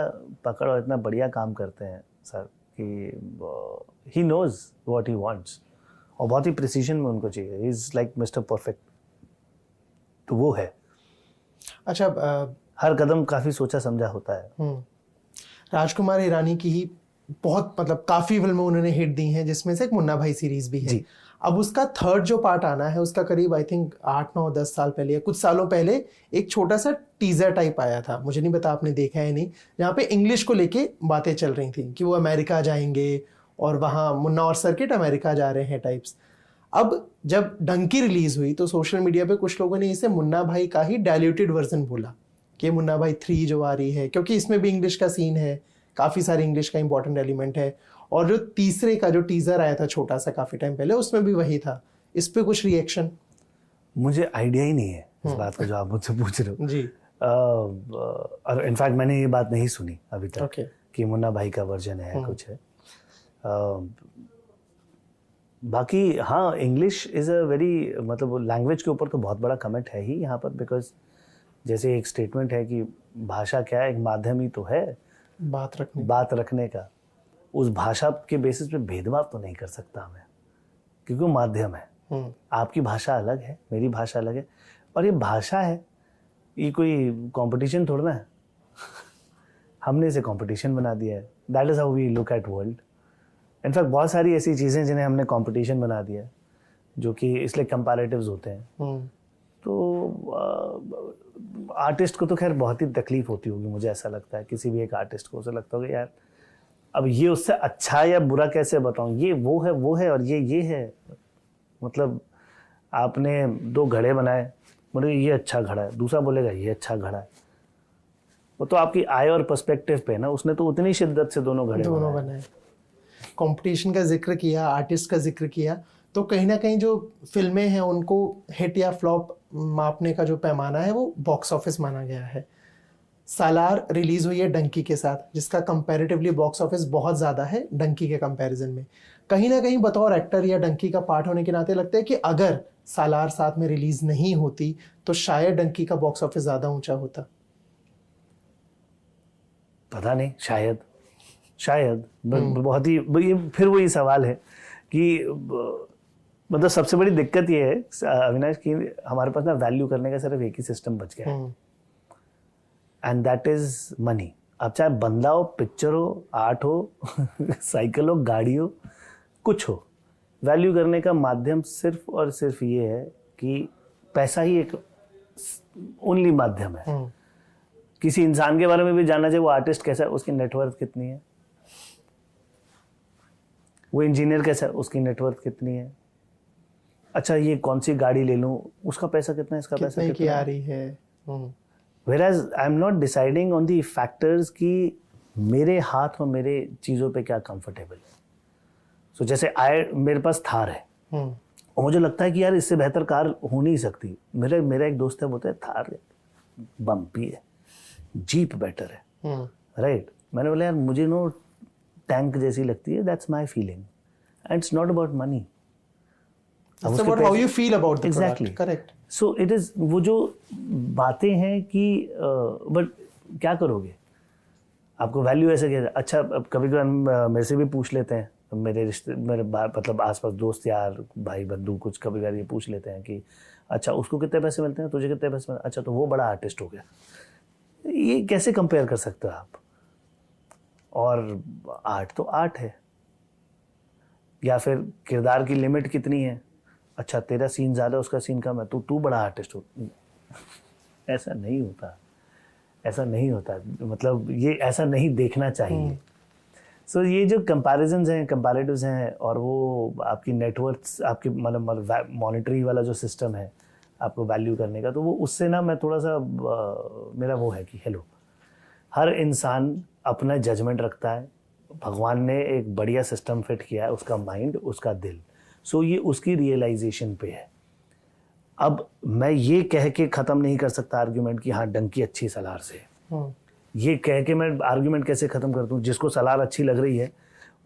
पकड़ और इतना बढ़िया काम करते हैं सर कि he knows what he wants, और बहुत ही प्रिसीजन में उनको चाहिए. He is like mister perfect. तो वो है. अच्छा, हर कदम काफ़ी सोचा समझा होता है. राजकुमार हिरानी की ही बहुत मतलब काफ़ी फिल्में उन्होंने हिट दी हैं, जिसमें से एक मुन्ना भाई सीरीज भी है. जी. अब उसका थर्ड जो पार्ट आना है, उसका करीब आई थिंक 8-9-10 साल पहले या कुछ सालों पहले एक छोटा सा टीजर टाइप आया था, मुझे नहीं पता आपने देखा है नहीं, जहाँ पे इंग्लिश को लेके बातें चल रही थी कि वो अमेरिका जाएंगे और वहाँ मुन्ना और सर्किट अमेरिका जा रहे हैं टाइप्स. अब जब डंकी रिलीज हुई तो सोशल मीडिया पे कुछ लोगों ने इसे मुन्ना भाई का ही डायल्यूटेड वर्जन बोला कि मुन्ना भाई 3 जो आ रही है, क्योंकि इसमें भी इंग्लिश का सीन है, काफ़ी सारे इंग्लिश का इंपॉर्टेंट एलिमेंट है. और जो तीसरे का जो टीजर आया था छोटा सा काफ़ी टाइम पहले, उसमें भी वही था. इस पे कुछ रिएक्शन? मुझे आइडिया ही नहीं है इस बात का जो आप मुझसे पूछ रहे हो जी. और इनफैक्ट मैंने ये बात नहीं सुनी अभी तक Okay. कि मुन्ना भाई का वर्जन है कुछ है. बाकी हाँ, इंग्लिश इज़ अ वेरी, मतलब लैंग्वेज के ऊपर तो बहुत बड़ा कमेंट है ही यहाँ पर, बिकॉज जैसे एक स्टेटमेंट है कि भाषा क्या है, एक माध्यम ही तो है बात रखने का. उस भाषा के बेसिस पे भेदभाव तो नहीं कर सकता मैं, क्योंकि वो माध्यम है. आपकी भाषा अलग है, मेरी भाषा अलग है, और ये भाषा है, ये कोई कंपटीशन थोड़ा ना है. हमने इसे कंपटीशन बना दिया है. That is how we look at world. In fact बहुत सारी ऐसी चीज़ें जिन्हें हमने कंपटीशन बना दिया है, जो कि इसलिए कंपैरेटिव्स होते हैं. तो आर्टिस्ट को तो खैर बहुत ही तकलीफ होती होगी, मुझे ऐसा लगता है. किसी भी एक आर्टिस्ट को उसे लगता होगा यार अब ये उससे अच्छा या बुरा कैसे बताऊं, ये वो है और ये है. मतलब आपने 2 घड़े बनाए, बोले ये अच्छा घड़ा है, दूसरा बोलेगा ये अच्छा घड़ा है. वो तो आपकी आय और पर्सपेक्टिव पे ना, उसने तो उतनी शिद्दत से दोनों घड़े बनाए. कंपटीशन का जिक्र किया, आर्टिस्ट का जिक्र किया, तो कहीं ना कहीं जो फिल्में हैं उनको हिट या फ्लॉप मापने का जो पैमाना है वो बॉक्स ऑफिस माना गया है. सालार रिलीज हुई है डंकी के साथ, जिसका कंपैरेटिवली बॉक्स ऑफिस बहुत ज़्यादा है डंकी के कंपैरिजन में. कहीं ना कहीं बतौर एक्टर या डंकी का पार्ट होने के नाते लगता है कि अगर सालार साथ में रिलीज नहीं होती तो शायद डंकी का बॉक्स ऑफिस ज़्यादा ऊंचा होता. पता नहीं, शायद बहुत ही ये फिर वही सवाल है कि मतलब सबसे बड़ी दिक्कत ये है अविनाश कि हमारे पास ना वैल्यू करने का सिर्फ एक ही सिस्टम बच गया है, एंड दैट इज मनी. अब चाहे बंदा हो, पिक्चर हो, आर्ट हो, साइकिल हो, गाड़ी हो, कुछ हो, वैल्यू करने का माध्यम सिर्फ और सिर्फ ये है कि पैसा ही एक ओनली माध्यम है. किसी इंसान के बारे में भी जानना चाहिए, वो आर्टिस्ट कैसा है, उसकी नेटवर्थ कितनी है, वो इंजीनियर कैसा है, उसकी नेटवर्थ कितनी है. अच्छा ये कौन सी गाड़ी ले लूं, उसका पैसा कितना है, इसका पैसा कितना की आ रही है. Whereas I am not deciding on the factors कि मेरे हाथ और मेरे चीज़ों पे क्या कंफर्टेबल है. So जैसे मेरे पास थार है और मुझे लगता है कि यार इससे बेहतर कार हो नहीं सकती. मेरा एक दोस्त है, बोलता है थार बम्पी है, जीप बेटर है, राइट. मैंने बोला यार मुझे नो टैंक जैसी लगती है, that's my feeling, and it's not about money. It's about how you feel about the exactly. product. Correct. So it is, वो जो बातें हैं कि बट क्या करोगे, आपको वैल्यू ऐसे क्या. अच्छा अब कभी कभी मेरे से भी पूछ लेते हैं, मेरे मतलब आसपास दोस्त यार भाई बंधु कुछ कभी कभी ये पूछ लेते हैं कि अच्छा उसको कितने पैसे मिलते हैं, तुझे कितने पैसे मिलते हैं, अच्छा तो वो बड़ा आर्टिस्ट हो गया. ये कैसे कंपेयर कर सकते हो आप. और आर्ट तो आर्ट है. या फिर किरदार की लिमिट कितनी है, अच्छा तेरा सीन ज़्यादा उसका सीन कम है तो तू बड़ा आर्टिस्ट हो। ऐसा नहीं होता, ऐसा नहीं होता, मतलब ये ऐसा नहीं देखना चाहिए। सो ये जो कंपैरिजंस हैं, कंपैरेटिव्स हैं, और वो आपकी नेटवर्क्स, आपकी मतलब मॉनिटरी वाला जो सिस्टम है आपको वैल्यू करने का, तो वो उससे ना मैं थोड़ा सा मेरा वो है कि हेलो, हर इंसान अपना जजमेंट रखता है, भगवान ने एक बढ़िया सिस्टम फिट किया है, उसका माइंड, उसका दिल, सो ये उसकी रियलाइजेशन पे है। अब मैं ये कह के ख़त्म नहीं कर सकता आर्ग्यूमेंट कि हाँ डंकी अच्छी सलार से, ये कह के मैं आर्ग्यूमेंट कैसे ख़त्म कर दूँ? जिसको सलार अच्छी लग रही है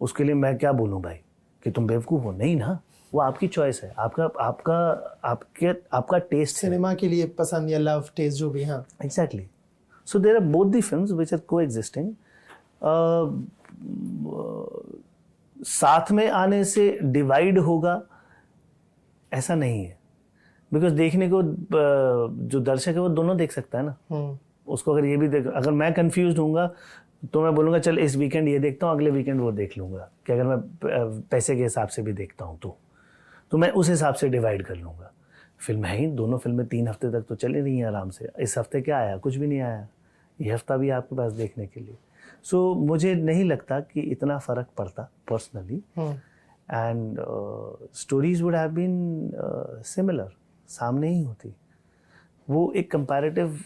उसके लिए मैं क्या बोलूँ भाई कि तुम बेवकूफ़ हो? नहीं ना, वो आपकी चॉइस है, आपका टेस्ट सिनेमा के लिए पसंद या लव टेस्ट जो भी। हाँ, exactly. So there are both the films which are coexisting. साथ में आने से डिवाइड होगा ऐसा नहीं है, बिकॉज देखने को जो दर्शक है वो दोनों देख सकता है ना। उसको अगर ये भी देख, अगर मैं कंफ्यूज होऊंगा तो मैं बोलूँगा चल इस वीकेंड ये देखता हूँ, अगले वीकेंड वो देख लूँगा, कि अगर मैं पैसे के हिसाब से भी देखता हूँ तो मैं उस हिसाब से डिवाइड कर लूँगा। फिल्म है ही, दोनों फिल्में 3 हफ्ते तक तो चली रही हैं आराम से। इस हफ्ते क्या आया? कुछ भी नहीं आया। ये हफ्ता भी आपके पास देखने के लिए। सो मुझे नहीं लगता कि इतना फ़र्क पड़ता personally, and stories would have been similar, सामने ही होती। वो एक कंपैरेटिव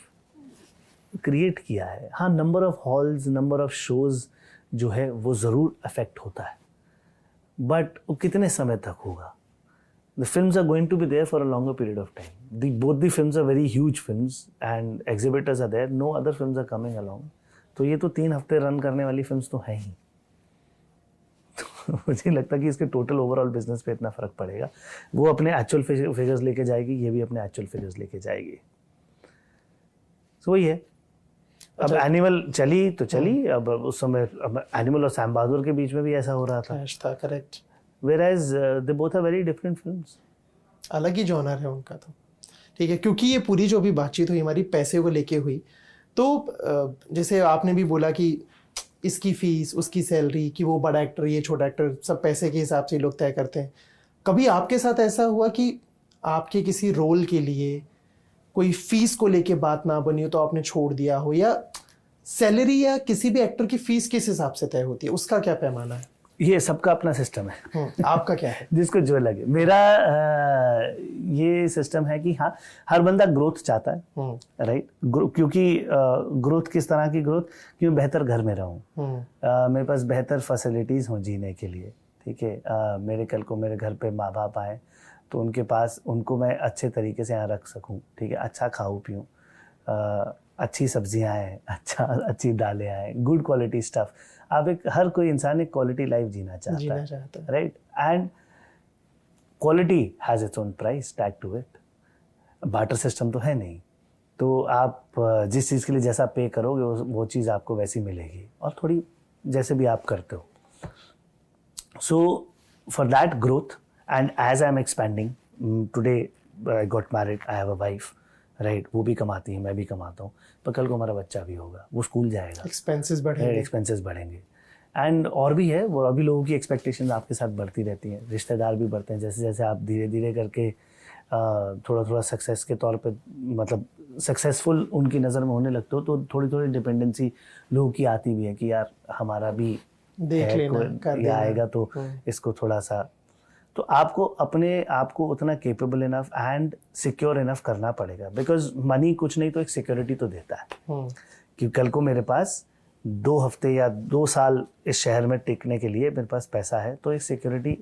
क्रिएट किया है। हाँ, number of halls, number of shows जो है वो ज़रूर अफेक्ट होता है, बट वो कितने समय तक होगा? The films are going to be there for a longer period of time. Both the films are very huge films and exhibitors are there. No other films are coming along. तो ये तो 3 हफ्ते run करने वाली films तो हैं ही। तो मुझे लगता है कि इसके टोटल ओवरऑल बिजनेस पे इतना फर्क पड़ेगा। वो अपने एक्चुअल फिगर्स लेके जाएगी, ये भी अपने एक्चुअल फिगर्स लेके जाएगी। सो वही है। अब एनिमल चली तो चली, अब उस समय अब एनिमल और सैम बहादुर के बीच में भी ऐसा हो रहा था। Correct. Whereas they both are very different films. अलग ही जॉनर है उनका तो, ठीक है। क्योंकि ये पूरी जो भी बातचीत हुई हमारी पैसे को लेके हुई, तो जैसे आपने भी बोला कि इसकी फीस, उसकी सैलरी, कि वो बड़ा एक्टर, ये छोटा एक्टर, सब पैसे के हिसाब से लोग तय करते हैं। कभी आपके साथ ऐसा हुआ कि आपके किसी रोल के लिए कोई फीस को लेके बात ना बनी हो तो आपने छोड़ दिया हो, या सैलरी या किसी भी एक्टर की फीस किस हिसाब से तय होती है, उसका क्या पैमाना है? ये सबका अपना सिस्टम है। आपका क्या है? जिसको जो लगे। मेरा ये सिस्टम है कि हाँ, हर बंदा ग्रोथ चाहता है, राइट? क्योंकि ग्रोथ किस तरह की ग्रोथ? कि मैं बेहतर घर में रहूँ, मेरे पास बेहतर फैसिलिटीज़ हों जीने के लिए, ठीक है। मेरे कल को मेरे घर पे माँ बाप आए तो उनके पास, उनको मैं अच्छे तरीके से यहाँ रख सकूँ, ठीक है। अच्छा खाऊँ पीऊँ, अच्छी सब्जियाँ आएँ, अच्छी दालें आएँ, गुड क्वालिटी स्टफ़। आप हर कोई इंसान एक क्वालिटी लाइफ जीना चाहता है, right? And quality has its own price tag to it. Barter system तो है नहीं, तो आप जिस चीज़ के लिए जैसा पे करोगे वो चीज़ आपको वैसी मिलेगी, और थोड़ी जैसे भी आप करते हो। So for that growth, and as I am expanding, today I got married, I have a wife, right? वो भी कमाती है, मैं भी कमाता हूँ, पर कल को हमारा बच्चा भी होगा, वो स्कूल जाएगा, एक्सपेंसेस बढ़ेंगे, एंड और भी है, वो अभी लोगों की एक्सपेक्टेशंस आपके साथ बढ़ती रहती हैं, रिश्तेदार भी बढ़ते हैं। जैसे जैसे आप धीरे धीरे करके थोड़ा थोड़ा सक्सेस के तौर पे, मतलब सक्सेसफुल उनकी नज़र में होने लगते हो, तो थोड़ी थोड़ी डिपेंडेंसी लोगों की आती भी है कि यार हमारा भी देख लेना, या आएगा तो इसको थोड़ा सा, तो आपको अपने आप को उतना capable enough and secure enough करना पड़ेगा, बिकॉज मनी कुछ नहीं तो एक सिक्योरिटी तो देता है कि कल को मेरे पास 2 हफ्ते या 2 साल इस शहर में टिकने के लिए मेरे पास पैसा है, तो एक सिक्योरिटी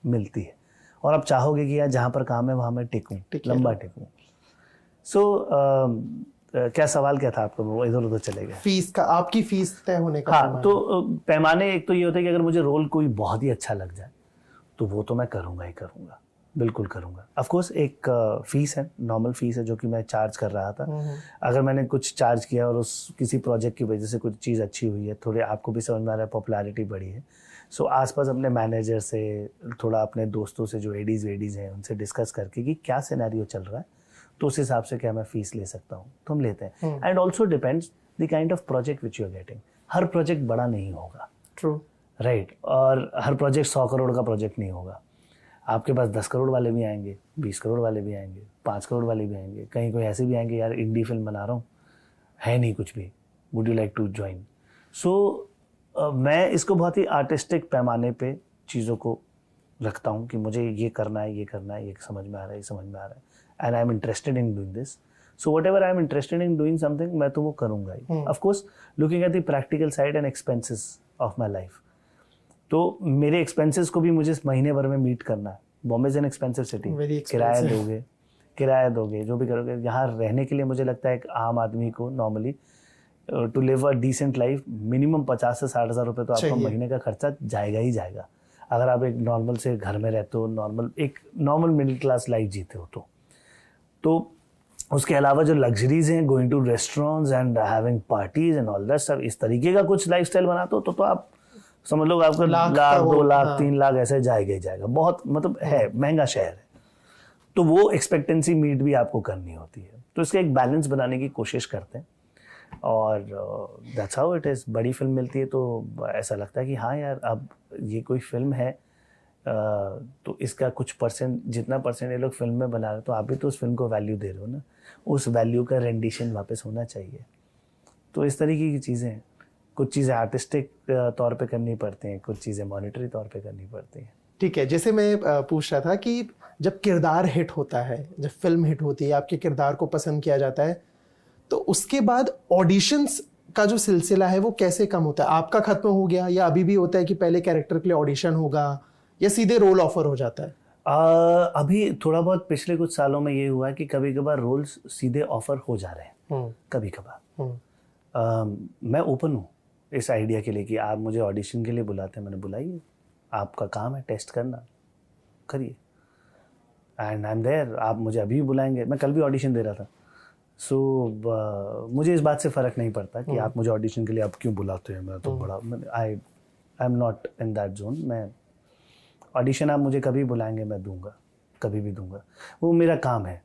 मिलती है, और आप चाहोगे कि यार जहाँ पर काम है वहाँ मैं टिकूँ, लंबा टिकूँ। सो क्या सवाल क्या था आपका? वो इधर उधर चले गए। फीस का, आपकी फीस तय होने का? हाँ, तो पैमाने एक तो ये होता है कि अगर मुझे रोल कोई बहुत ही अच्छा लग जाए तो वो तो मैं करूँगा ही करूँगा, बिल्कुल करूँगा। ऑफ कोर्स एक फीस है, नॉर्मल फीस है जो कि मैं चार्ज कर रहा था। अगर मैंने कुछ चार्ज किया और उस किसी प्रोजेक्ट की वजह से कुछ चीज़ अच्छी हुई है, थोड़े आपको भी समझ में आ रहा है, पॉपुलैरिटी बढ़ी है, सो आसपास अपने मैनेजर से, थोड़ा अपने दोस्तों से जो एडीज़ वेडीज़ हैं उनसे डिस्कस करके कि क्या सिनेरियो चल रहा है, तो उस हिसाब से क्या मैं फ़ीस ले सकता हूँ, तो हम लेते हैं। And also depends the kind of project which you are getting. हर प्रोजेक्ट बड़ा नहीं होगा, ट्रू, राइट। और हर प्रोजेक्ट 100 करोड़ का प्रोजेक्ट नहीं होगा, आपके पास 10 करोड़ वाले भी आएंगे, 20 करोड़ वाले भी आएंगे, 5 करोड़ वाले भी आएंगे, कहीं कोई ऐसे भी आएंगे यार इंडी फिल्म बना रहा हूँ, है नहीं कुछ भी, would you like to join. So मैं इसको बहुत ही आर्टिस्टिक पैमाने पे चीज़ों को रखता हूँ कि मुझे ये करना है, ये करना है, ये समझ में आ रहा है, ये समझ में आ रहा है, and I am interested in doing this. So whatever I am interested in doing something, मैं तो वो करूँगा ही। Of course looking at the practical side and expenses of my life, तो मेरे एक्सपेंसेस को भी मुझे महीने भर में मीट करना है। Bombay is an expensive city, किराया दोगे जो भी करोगे। यहाँ रहने के लिए मुझे लगता है एक आम आदमी को normally to live a decent life minimum 50 से 60 हज़ार रुपये तो आपका महीने का खर्चा जाएगा ही जाएगा, अगर आप एक नॉर्मल से घर में रहते हो, नॉर्मल मिडिल क्लास लाइफ जीते हो तो उसके अलावा जो लग्जरीज हैं, going to restaurants and having parties and all that सब, इस तरीके का कुछ लाइफस्टाइल बनाते हो तो आप समझ लो आपका लाख 2 लाख 3 लाख ऐसे जाएगा ही जाएगा। बहुत मतलब है, महंगा शहर है, तो वो एक्सपेक्टेंसी मीट भी आपको करनी होती है। तो इसका एक बैलेंस बनाने की कोशिश करते हैं और दैट्स हाउ इट इज़। बड़ी फिल्म मिलती है तो ऐसा लगता है कि हाँ यार अब ये कोई फिल्म है तो इसका कुछ परसेंट, जितना परसेंट ये लोग फिल्म में बना रहे तो आप भी तो उस फिल्म को वैल्यू दे रहे हो ना, उस वैल्यू का रेंडिशन वापस होना चाहिए। तो इस तरीके की चीज़ें हैं, कुछ चीज़ें आर्टिस्टिक तौर पे करनी पड़ती हैं, कुछ चीज़ें मॉनिटरी तौर पे करनी पड़ती हैं। ठीक है, जैसे मैं पूछ रहा था कि जब किरदार हिट होता है, जब फिल्म हिट होती है, आपके किरदार को पसंद किया जाता है, तो उसके बाद ऑडिशंस का जो सिलसिला है वो कैसे कम होता है? आपका खत्म हो गया या अभी भी होता है कि पहले कैरेक्टर के लिए ऑडिशन होगा या सीधे रोल ऑफर हो जाता है? अभी थोड़ा बहुत पिछले कुछ सालों में ये हुआ है कि कभी कभार रोल्स सीधे ऑफर हो जा रहे हैं, कभी कभार। मैं ओपन हूँ इस आइडिया के लिए कि आप मुझे ऑडिशन के लिए बुलाते हैं, मैंने बुलाइए, आपका काम है टेस्ट करना, करिए, एंड आई एम देयर। आप मुझे अभी भी बुलाएंगे, मैं कल भी ऑडिशन दे रहा था। मुझे इस बात से फ़र्क नहीं पड़ता कि आप मुझे ऑडिशन के लिए आप क्यों बुलाते हैं, मैं तो बड़ा I am not in that zone. मैं ऑडिशन आप मुझे कभी बुलाएंगे मैं दूंगा, कभी भी दूंगा, वो मेरा काम है।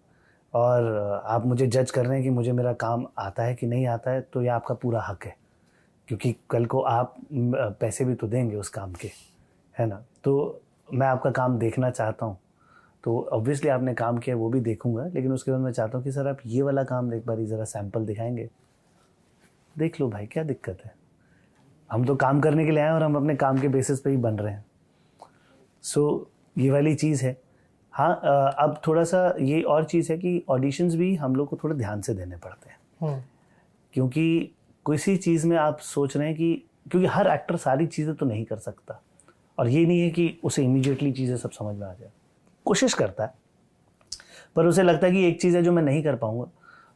और आप मुझे जज कर रहे हैं कि मुझे मेरा काम आता है कि नहीं आता है, तो ये आपका पूरा हक है, क्योंकि कल को आप पैसे भी तो देंगे उस काम के, है ना। तो मैं आपका काम देखना चाहता हूँ, तो ऑब्वियसली आपने काम किया वो भी देखूंगा, लेकिन उसके बाद मैं चाहता हूँ कि सर आप ये वाला काम एक बार ज़रा सैंपल दिखाएंगे, देख लो भाई क्या दिक्कत है, हम तो काम करने के लिए आए और हम अपने काम के बेसिस पे ही बन रहे हैं। सो ये वाली चीज़ है। हाँ, अब थोड़ा सा ये और चीज़ है कि ऑडिशंस भी हम लोग को थोड़ा ध्यान से देने पड़ते हैं, क्योंकि किसी चीज़ में आप सोच रहे हैं कि, क्योंकि हर एक्टर सारी चीज़ें तो नहीं कर सकता, और ये नहीं है कि उसे इमीडिएटली चीज़ें सब समझ में आ जाए, कोशिश करता है, पर उसे लगता है कि एक चीज़ है जो मैं नहीं कर पाऊँगा,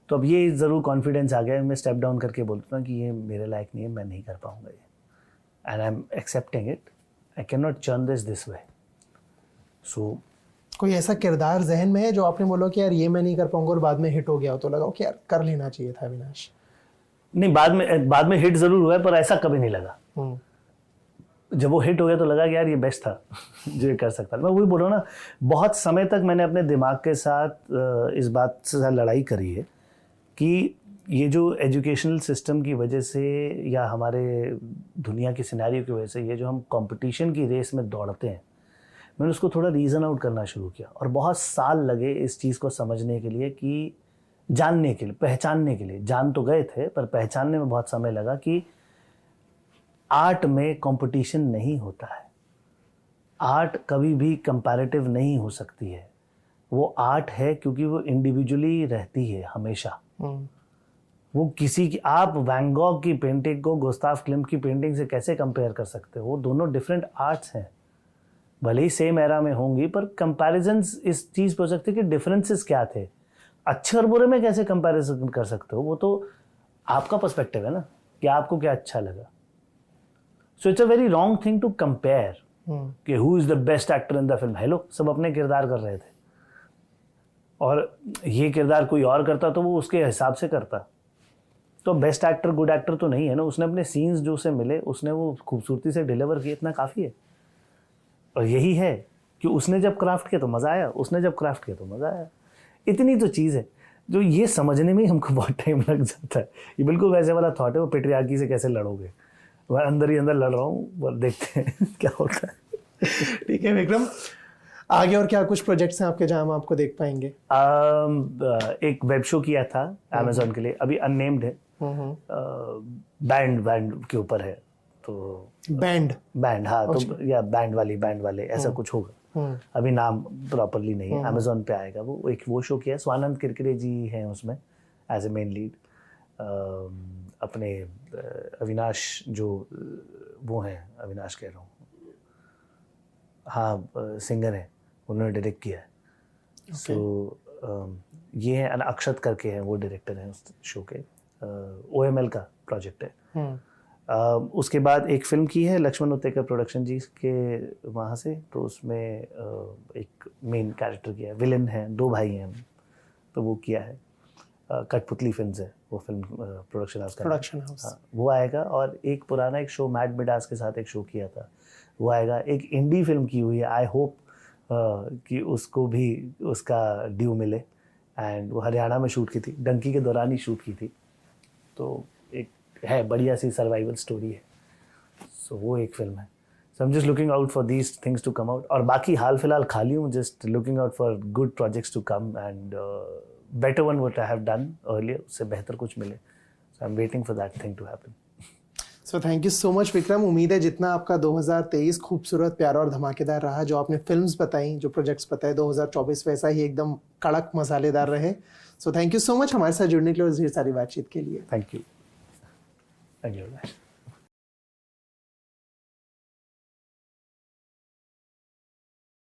तो अब ये ज़रूर कॉन्फिडेंस आ गया, मैं स्टेप डाउन करके बोलता हूँ कि ये मेरे लायक नहीं है, मैं नहीं कर पाऊँगा ये, and I am accepting it, I can not churn this way. So कोई ऐसा किरदार जहन में है जो आपने बोला कि यार ये मैं नहीं कर पाऊंगा और बाद में हिट हो गया हो, तो लगा कि यार कर लेना चाहिए था अविनाश? नहीं, बाद में हिट ज़रूर हुआ है, पर ऐसा कभी नहीं लगा। जब वो हिट हो गया तो लगा कि यार ये बेस्ट था जो ये कर सकता था। मैं वही बोल रहा हूँ ना, बहुत समय तक मैंने अपने दिमाग के साथ इस बात से लड़ाई करी है कि ये जो एजुकेशनल सिस्टम की वजह से या हमारे दुनिया की सिनेरियो की वजह से ये जो हम कंपटीशन की रेस में दौड़ते हैं, मैंने उसको थोड़ा रीज़न आउट करना शुरू किया, और बहुत साल लगे इस चीज़ को समझने के लिए, कि जानने के लिए, पहचानने के लिए। जान तो गए थे, पर पहचानने में बहुत समय लगा कि आर्ट में कंपटीशन नहीं होता है, आर्ट कभी भी कंपैरेटिव नहीं हो सकती है। वो आर्ट है क्योंकि वो इंडिविजुअली रहती है हमेशा। वो किसी की, आप वैन गॉग की पेंटिंग को गुस्ताव क्लिम्ट की पेंटिंग से कैसे कंपेयर कर सकते हो? वो दोनों डिफरेंट आर्ट्स हैं, भले ही सेम एरा में होंगी, पर कंपैरिजंस इस चीज़ पे हो सकते हैं कि डिफरेंसेस क्या थे। अच्छे और बुरे में कैसे कंपैरिजन कर सकते हो? वो तो आपका पर्सपेक्टिव है ना, कि आपको क्या अच्छा लगा। So it's a very wrong thing to compare कि who is the best actor in the film. Hello, सब अपने किरदार कर रहे थे, और ये किरदार कोई और करता तो वो उसके हिसाब से करता। तो बेस्ट एक्टर गुड एक्टर तो नहीं है ना, उसने अपने सीन्स जो उसे मिले उसने वो खूबसूरती से डिलीवर किए, इतना काफ़ी है। और यही है कि उसने जब क्राफ्ट किया तो मज़ा आया, उसने जब क्राफ्ट किया तो मज़ा आया। इतनी तो चीज़ है जो ये समझने में ही हमको बहुत टाइम लग जाता है। ये बिल्कुल वैसे वाला थॉट है, वो पेट्रियार्की से कैसे लड़ोगे, मैं अंदर ही अंदर लड़ रहा हूँ, वो देखते हैं क्या होता है। ठीक है विक्रम, आगे और क्या कुछ प्रोजेक्ट्स हैं आपके जहां हम आपको देख पाएंगे? एक वेब शो किया था Amazon के लिए, अभी अननेम्ड है, बैंड के ऊपर है, तो बैंड, हाँ, तो या बैंड वाले ऐसा कुछ होगा, अभी नाम प्रॉपरली नहीं है, Amazon पे आएगा वो। एक वो शो किया है, स्वानंद किरकिरे जी हैं उसमें एज ए मेन लीड, अपने अविनाश जो वो हैं, अविनाश कह रहा हूँ, हाँ सिंगर हैं, उन्होंने डायरेक्ट किया है। सो ये है अक्षत करके हैं, वो डायरेक्टर हैं उस शो के, OML का प्रोजेक्ट है। उसके बाद एक फिल्म की है लक्ष्मण उत्तेकर प्रोडक्शन जी के वहाँ से, तो उसमें एक मेन कैरेक्टर किया है, विलन है, 2 भाई हैं, तो वो किया है। कठपुतली फिल्म्स है वो फिल्म, प्रोडक्शन हाउस, हाँ, वो आएगा। और एक पुराना एक शो मैट मिडास के साथ एक शो किया था, वो आएगा। एक इंडी फिल्म की हुई है, आई होप कि उसको भी उसका ड्यू मिले, एंड वो हरियाणा में शूट की थी, डंकी के दौरान ही शूट की थी, तो एक है बढ़िया सी सर्वाइवल स्टोरी है, सो वो एक फिल्म है। So I am just looking out for these things to come out, और बाकी हाल फिलहाल खाली हूँ, just looking out for good projects to come and better one what I have done earlier, उससे बेहतर कुछ मिले, so I am waiting for that thing to happen. So thank you so much Vikram. उम्मीद है जितना आपका 2023 खूबसूरत, प्यारा और धमाकेदार रहा, जो आपने फिल्म्स बताई, जो प्रोजेक्ट्स बताए, 2024 वैसा ही एकदम कड़क मसालेदार रहे। सो थैंक यू सो मच हमारे साथ जुड़ने के लिए और ढेर सारी बातचीत के लिए। Thank you.